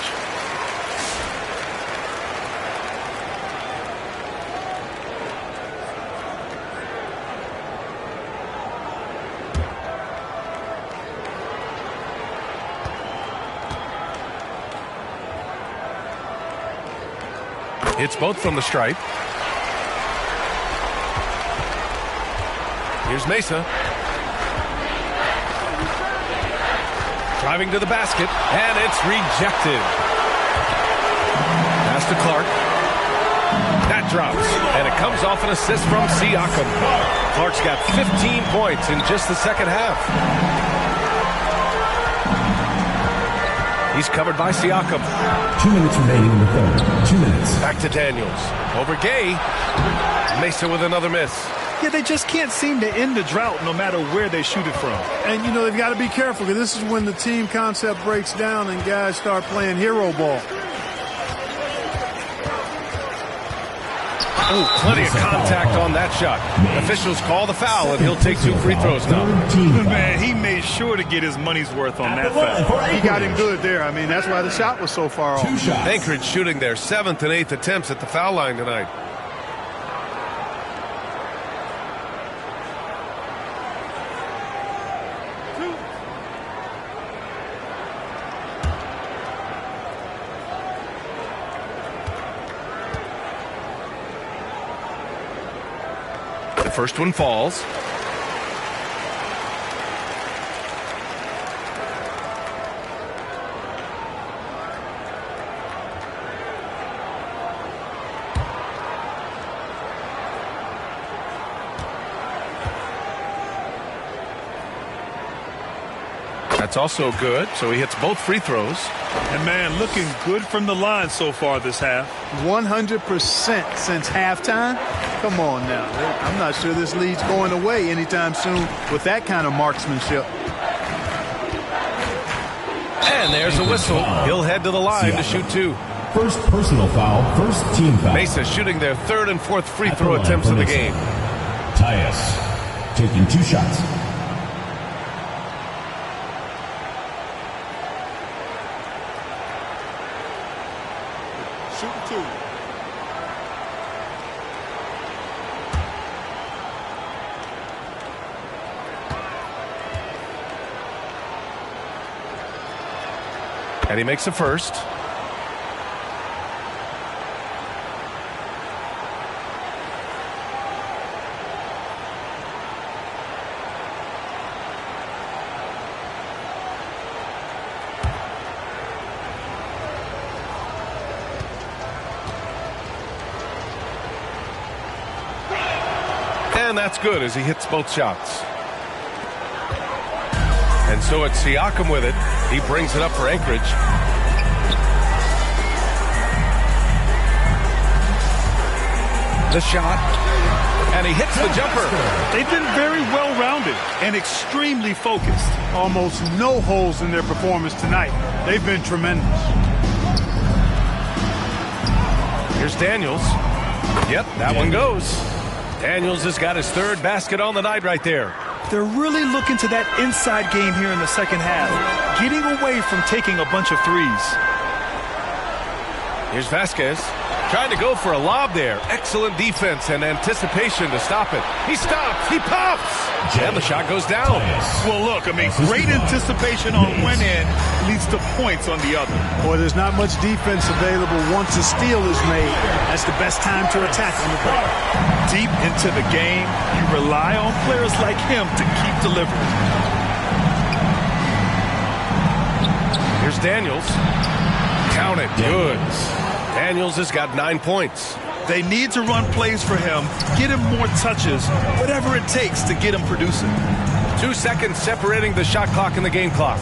Hits both from the stripe. Here's Mesa. Driving to the basket, and it's rejected. Pass to Clark. That drops, and it comes off an assist from Siakam. Clark's got 15 points in just the second half. He's covered by Siakam. 2 minutes remaining in the third. 2 minutes. Back to Daniels. Over Gay. Mesa with another miss. Yeah, they just can't seem to end the drought no matter where they shoot it from. And, you know, they've got to be careful because this is when the team concept breaks down and guys start playing hero ball. Oh, plenty of contact on that shot. Officials call the foul, and he'll take 2 free throws now. Man, he made sure to get his money's worth on that foul. He got him good there. I mean, that's why the shot was so far off. Anchorage shooting their 7th and 8th attempts at the foul line tonight. The first one falls. That's also good, so he hits both free throws. And, man, looking good from the line so far this half. 100% since halftime. Come on now. I'm not sure this lead's going away anytime soon with that kind of marksmanship. And there's a whistle. He'll head to the line to shoot 2. First personal foul, first team foul. Mesa shooting their 3rd and 4th free throw attempts of the game. Tyus taking 2 shots. Shoot 2. And he makes a first. And that's good as he hits both shots. And so it's Siakam with it. He brings it up for Anchorage. The shot. And he hits the jumper. They've been very well-rounded and extremely focused. Almost no holes in their performance tonight. They've been tremendous. Here's Daniels. Yep, that one goes. Daniels has got his 3rd basket on the night right there. They're really looking to that inside game here in the second half, getting away from taking a bunch of threes. Here's Vasquez. Trying to go for a lob there. Excellent defense and anticipation to stop it. He stops. He pops. And the shot goes down. Well, look, I mean, great anticipation on one end leads to points on the other. Boy, there's not much defense available once a steal is made. That's the best time to attack on the break. Deep into the game, you rely on players like him to keep delivering. Here's Daniels. Count it. Good. Daniels has got 9 points. They need to run plays for him, get him more touches, whatever it takes to get him producing. 2 seconds separating the shot clock and the game clock.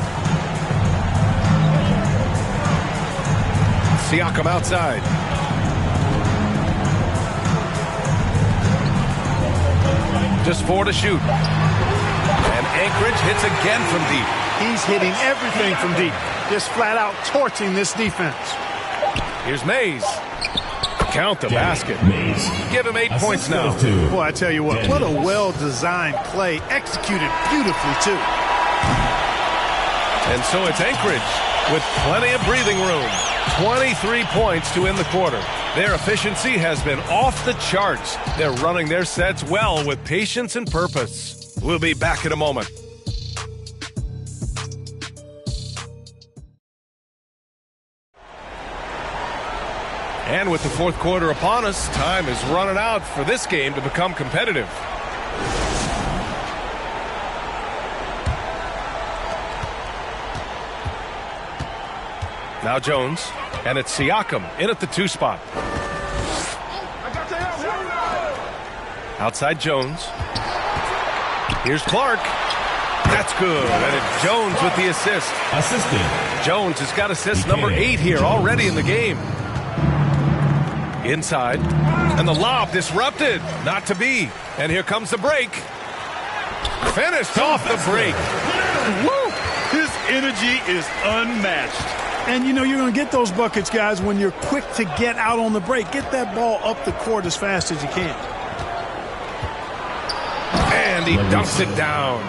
Siakam outside. Just 4 to shoot. And Anchorage hits again from deep. He's hitting everything from deep. Just flat out torching this defense. Here's Mays. Count the basket. Give him 8 points now. Boy, I tell you what a well-designed play. Executed beautifully, too. And so it's Anchorage with plenty of breathing room. 23 points to end the quarter. Their efficiency has been off the charts. They're running their sets well with patience and purpose. We'll be back in a moment. And with the fourth quarter upon us, time is running out for this game to become competitive. Now Jones, and it's Siakam in at the 2 spot. Outside Jones. Here's Clark. That's good. And it's Jones with the assist. Jones has got assist number 8 here already in the game. Inside. And the lob disrupted. Not to be. And here comes the break. Finished off the break. Woo! His energy is unmatched. And, you know, you're going to get those buckets, guys, when you're quick to get out on the break. Get that ball up the court as fast as you can. And he dumps it down.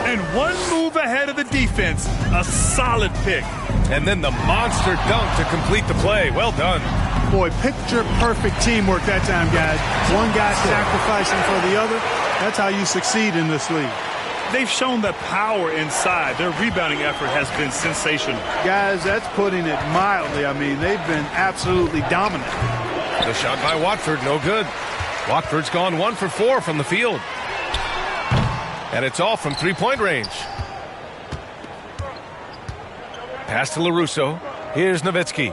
And one move ahead of the defense. A solid pick. And then the monster dunk to complete the play. Well done. Boy, picture-perfect teamwork that time, guys. One guy sacrificing for the other. That's how you succeed in this league. They've shown the power inside. Their rebounding effort has been sensational. Guys, that's putting it mildly. I mean, they've been absolutely dominant. The shot by Watford, no good. Watford's gone 1 for 4 from the field. And it's all from 3-point range. Pass to LaRusso. Here's Nowitzki.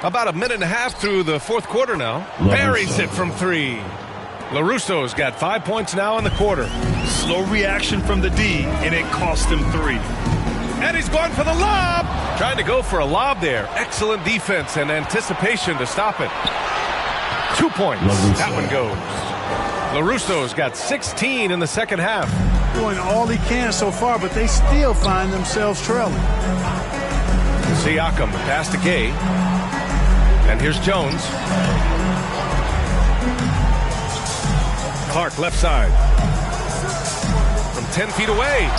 About a minute and a half through the fourth quarter now. Buries it from 3. LaRusso's got 5 points now in the quarter. Slow reaction from the D, and it cost him 3. And he's going for the lob. Trying to go for a lob there. Excellent defense and anticipation to stop it. 2 points. That one goes. LaRusso's got 16 in the second half. Doing all he can so far, but they still find themselves trailing. Siakam, pass to Gay. And here's Jones. Clark, left side. From 10 feet away.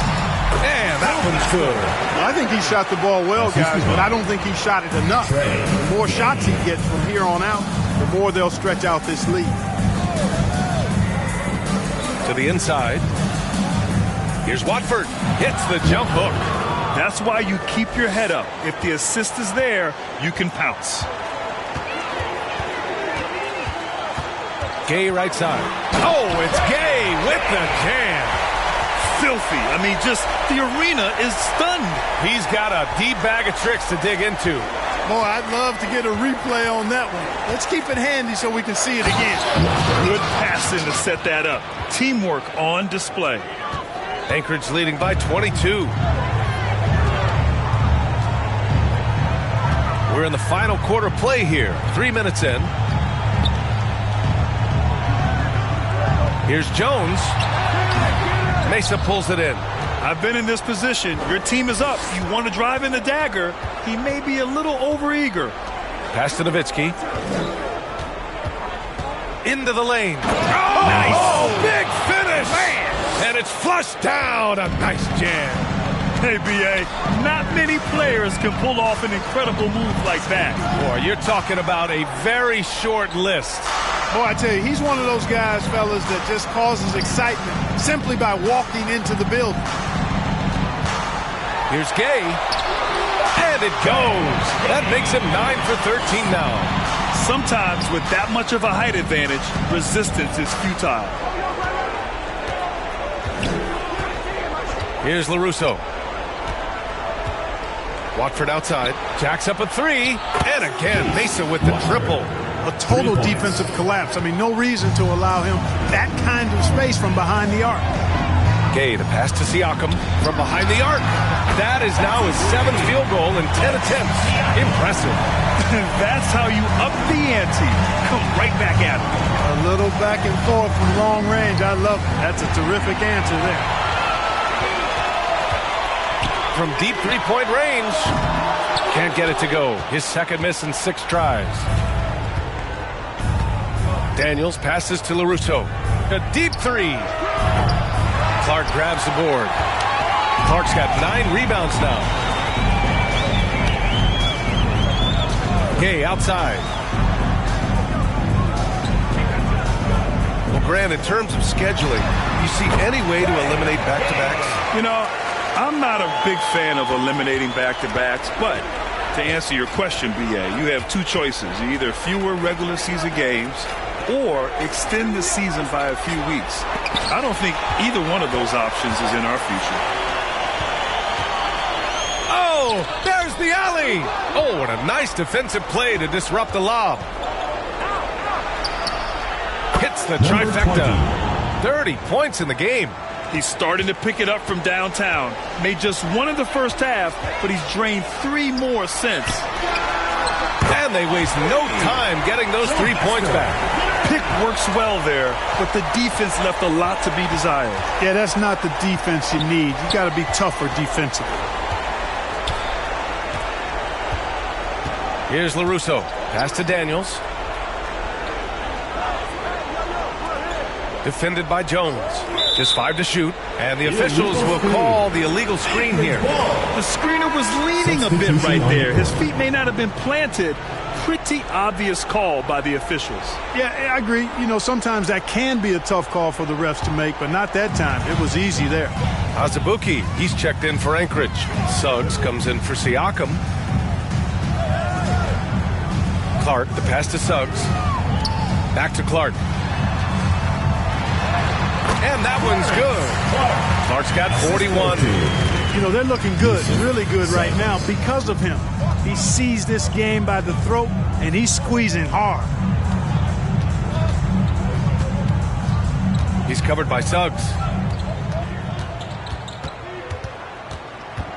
And that one's good. I think he shot the ball well, guys, but I don't think he shot it enough. The more shots he gets from here on out, the more they'll stretch out this lead. To the inside. Here's Watford. Hits the jump hook. That's why you keep your head up. If the assist is there, you can pounce. Gay right side. Oh, it's Gay with the jam. Filthy. I mean, just the arena is stunned. He's got a deep bag of tricks to dig into. Boy, I'd love to get a replay on that one. Let's keep it handy so we can see it again. Good passing to set that up. Teamwork on display. Anchorage leading by 22. We're in the final quarter play here. 3 minutes in. Here's Jones. Mesa pulls it in. I've been in this position. Your team is up. You want to drive in the dagger. He may be a little overeager. Pass to Nowitzki. Into the lane. Oh, nice. Oh, big finish. Man. And it's flushed down. A nice jam. Hey, B.A., not many players can pull off an incredible move like that. Boy, you're talking about a very short list. Boy, I tell you, he's one of those guys, fellas, that just causes excitement simply by walking into the building. Here's Gay. And it goes. That makes him 9 for 13 now. Sometimes with that much of a height advantage, resistance is futile. Here's LaRusso. Watford outside. Jacks up a 3. And again, Mesa with the triple. A total defensive collapse. I mean, no reason to allow him that kind of space from behind the arc. Gay, the pass to Siakam from behind the arc. That is now his 7th field goal in 10 attempts. Impressive. That's how you up the ante. Come right back at him. A little back and forth from long range. I love it. That's a terrific answer there. From deep three-point range. Can't get it to go. His second miss in 6 tries. Daniels passes to LaRusso. A deep 3. Clark grabs the board. Clark's got 9 rebounds now. Gay outside. Well, Grant, in terms of scheduling, you see any way to eliminate back-to-backs? You know, I'm not a big fan of eliminating back-to-backs, but to answer your question, B.A., you have 2 choices. Either fewer regular season games or extend the season by a few weeks. I don't think either one of those options is in our future. Oh, there's the alley. Oh, what a nice defensive play to disrupt the lob. Hits the trifecta. 30 points in the game. He's starting to pick it up from downtown. Made just 1 in the first half, but he's drained 3 more since. And they waste no time getting those 3 points back. Pick works well there, but the defense left a lot to be desired. Yeah, that's not the defense you need. You got to be tougher defensively. Here's LaRusso. Pass to Daniels. Defended by Jones. Just 5 to shoot, and the officials will call the illegal screen here. The screener was leaning a bit right there. His feet may not have been planted. Pretty obvious call by the officials. Yeah, I agree. You know, sometimes that can be a tough call for the refs to make, but not that time. It was easy there. Azubuike, he's checked in for Anchorage. Suggs comes in for Siakam. Clark, the pass to Suggs. Back to Clark. And that one's good. Clark's got 41. You know, they're looking good, really good right now because of him. He sees this game by the throat, and he's squeezing hard. He's covered by Suggs.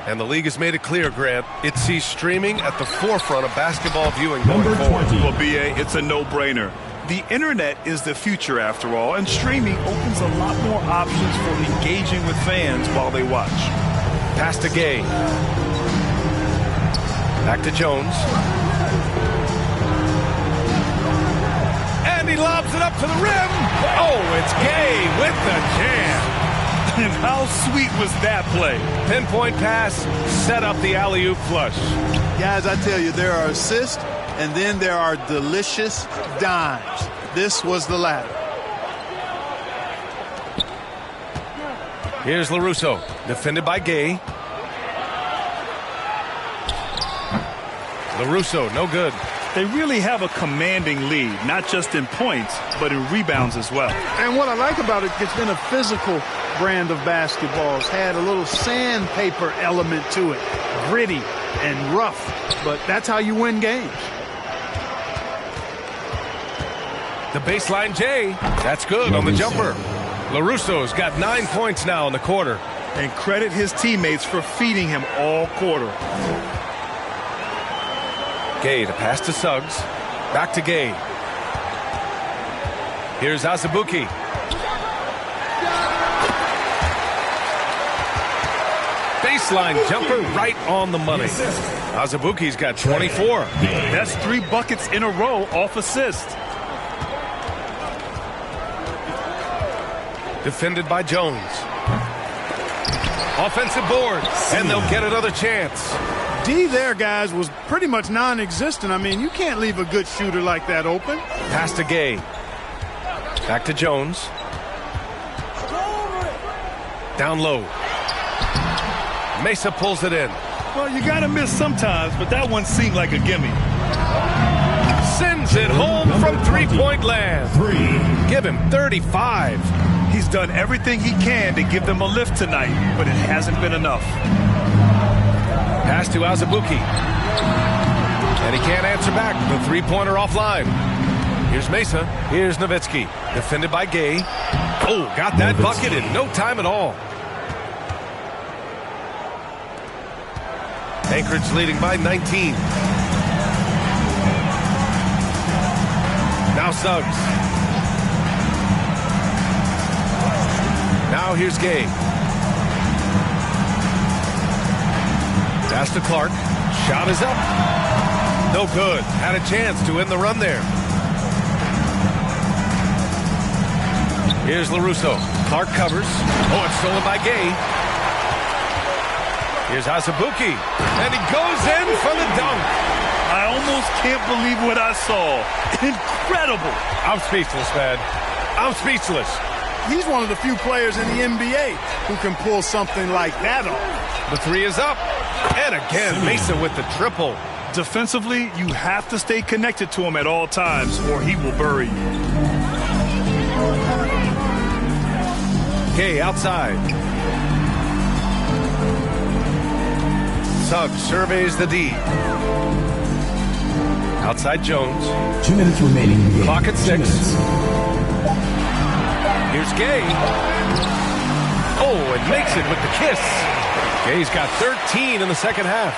And the league has made it clear, Grant, it sees streaming at the forefront of basketball viewing going forward. Well, B.A., it's a no-brainer. The internet is the future, after all, and streaming opens a lot more options for engaging with fans while they watch. Pass to Gay. Back to Jones. And he lobs it up to the rim. Oh, it's Gay with the jam. And how sweet was that play? Pinpoint pass, set up the alley-oop flush. Guys, I tell you, there are assists, and then there are delicious dimes. This was the latter. Here's LaRusso, defended by Gay. LaRusso, no good. They really have a commanding lead, not just in points, but in rebounds as well. And what I like about it, it's been a physical brand of basketball. It's had a little sandpaper element to it. Gritty and rough, but that's how you win games. The baseline J, that's good on the jumper. LaRusso's got 9 points now in the quarter. And credit his teammates for feeding him all quarter. Gay, the pass to Suggs. Back to Gay. Here's Azubuike. Baseline jumper right on the money. Azubuike's got 24. That's 3 buckets in a row off assist. Defended by Jones. Offensive board, and they'll get another chance. D there, guys, was pretty much non-existent. I mean, you can't leave a good shooter like that open. Pass to Gay. Back to Jones. Down low. Mesa pulls it in. Well, you got to miss sometimes, but that one seemed like a gimme. Sends it home from three-point land. Give him 35. He's done everything he can to give them a lift tonight, but it hasn't been enough. Pass to Azubuike. And he can't answer back. The three-pointer offline. Here's Mesa. Here's Nowitzki. Defended by Gay. Oh, got that bucket in no time at all. Anchorage leading by 19. Now Suggs. Now here's Gay. Pass to Clark. Shot is up. No good. Had a chance to end the run there. Here's LaRusso. Clark covers. Oh, it's stolen by Gay. Here's Azubuike. And he goes in for the dunk. I almost can't believe what I saw. Incredible. I'm speechless, man. I'm speechless. He's one of the few players in the NBA who can pull something like that off. The three is up. And again, Mesa with the triple. Defensively, you have to stay connected to him at all times or he will bury you. Gay outside. Suggs surveys the D. Outside Jones. 2 minutes remaining. Clock at 6. Here's Gay. Oh, and makes it with the kiss. Gay's got 13 in the second half.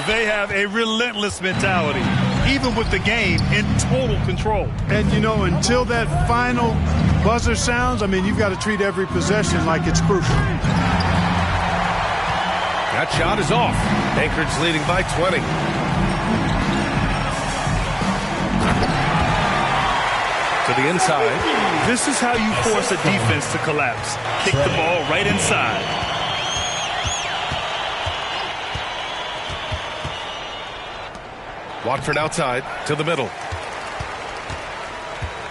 They have a relentless mentality, even with the game in total control. And, you know, until that final buzzer sounds, I mean, you've got to treat every possession like it's crucial. That shot is off. Anchorage leading by 20. To the inside. This is how you force a defense to collapse. Kick the ball right inside. Watford outside to the middle.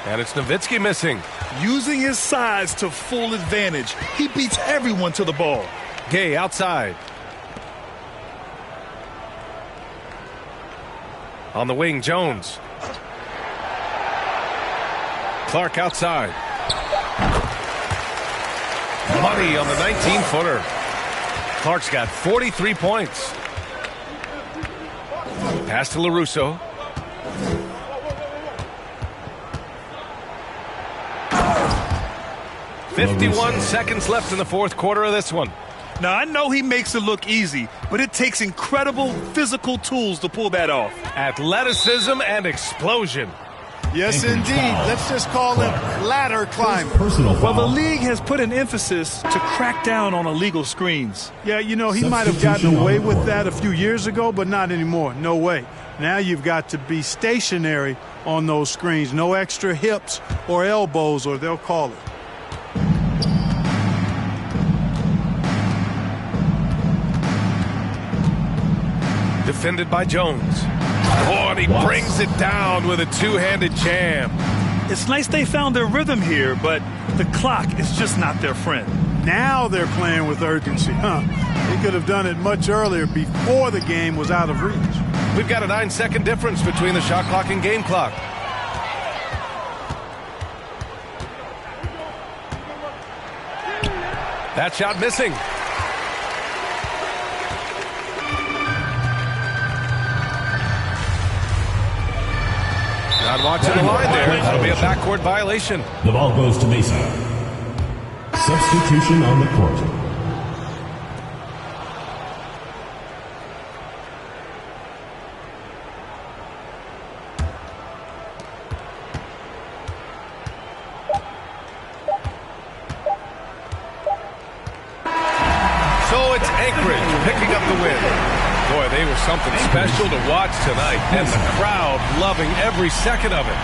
And it's Nowitzki missing. Using his size to full advantage. He beats everyone to the ball. Gay outside. On the wing, Jones. Clark outside. Money on the 19-footer. Clark's got 43 points. Pass to LaRusso. $51 seconds left in the fourth quarter of this one. Now, I know he makes it look easy, but it takes incredible physical tools to pull that off. Athleticism and explosion. Yes, indeed. Let's just call it ladder climbing. Well, the league has put an emphasis to crack down on illegal screens. Yeah, you know, he might have gotten away with that a few years ago, but not anymore. No way. Now you've got to be stationary on those screens. No extra hips or elbows, or they'll call it. Defended by Jones. Oh, and he brings it down with a two-handed jam. It's nice they found their rhythm here, but the clock is just not their friend. Now they're playing with urgency, huh? They could have done it much earlier before the game was out of reach. We've got a 9-second difference between the shot clock and game clock. That shot missing. Not watching the line there. That'll be a backcourt violation. The ball goes to Mesa. Substitution on the court. So it's Anchorage picking up the win. Boy, they were something special to watch tonight, and the crowd loving every second of it.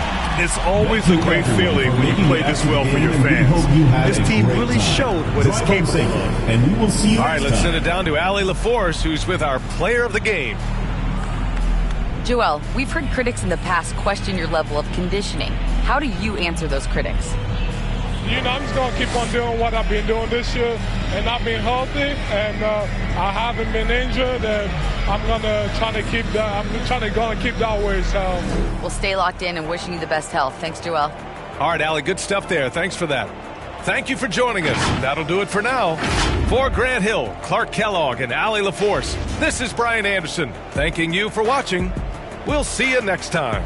It's always a great feeling when you play this well for your fans. This team really showed what it's capable of. And we will see you All right, next let's time. send it down to Allie LaForce, who's with our player of the game. Joel, we've heard critics in the past question your level of conditioning. How do you answer those critics? You know, I'm just going to keep on doing what I've been doing this year, and I've been healthy, and I haven't been injured, and I'm going to try to keep that. I'm trying to keep that way. So We'll stay locked in and wishing you the best health. Thanks, Joel. All right, Allie, good stuff there. Thanks for that. Thank you for joining us. That'll do it for now. For Grant Hill, Clark Kellogg, and Allie LaForce, this is Brian Anderson, thanking you for watching. We'll see you next time.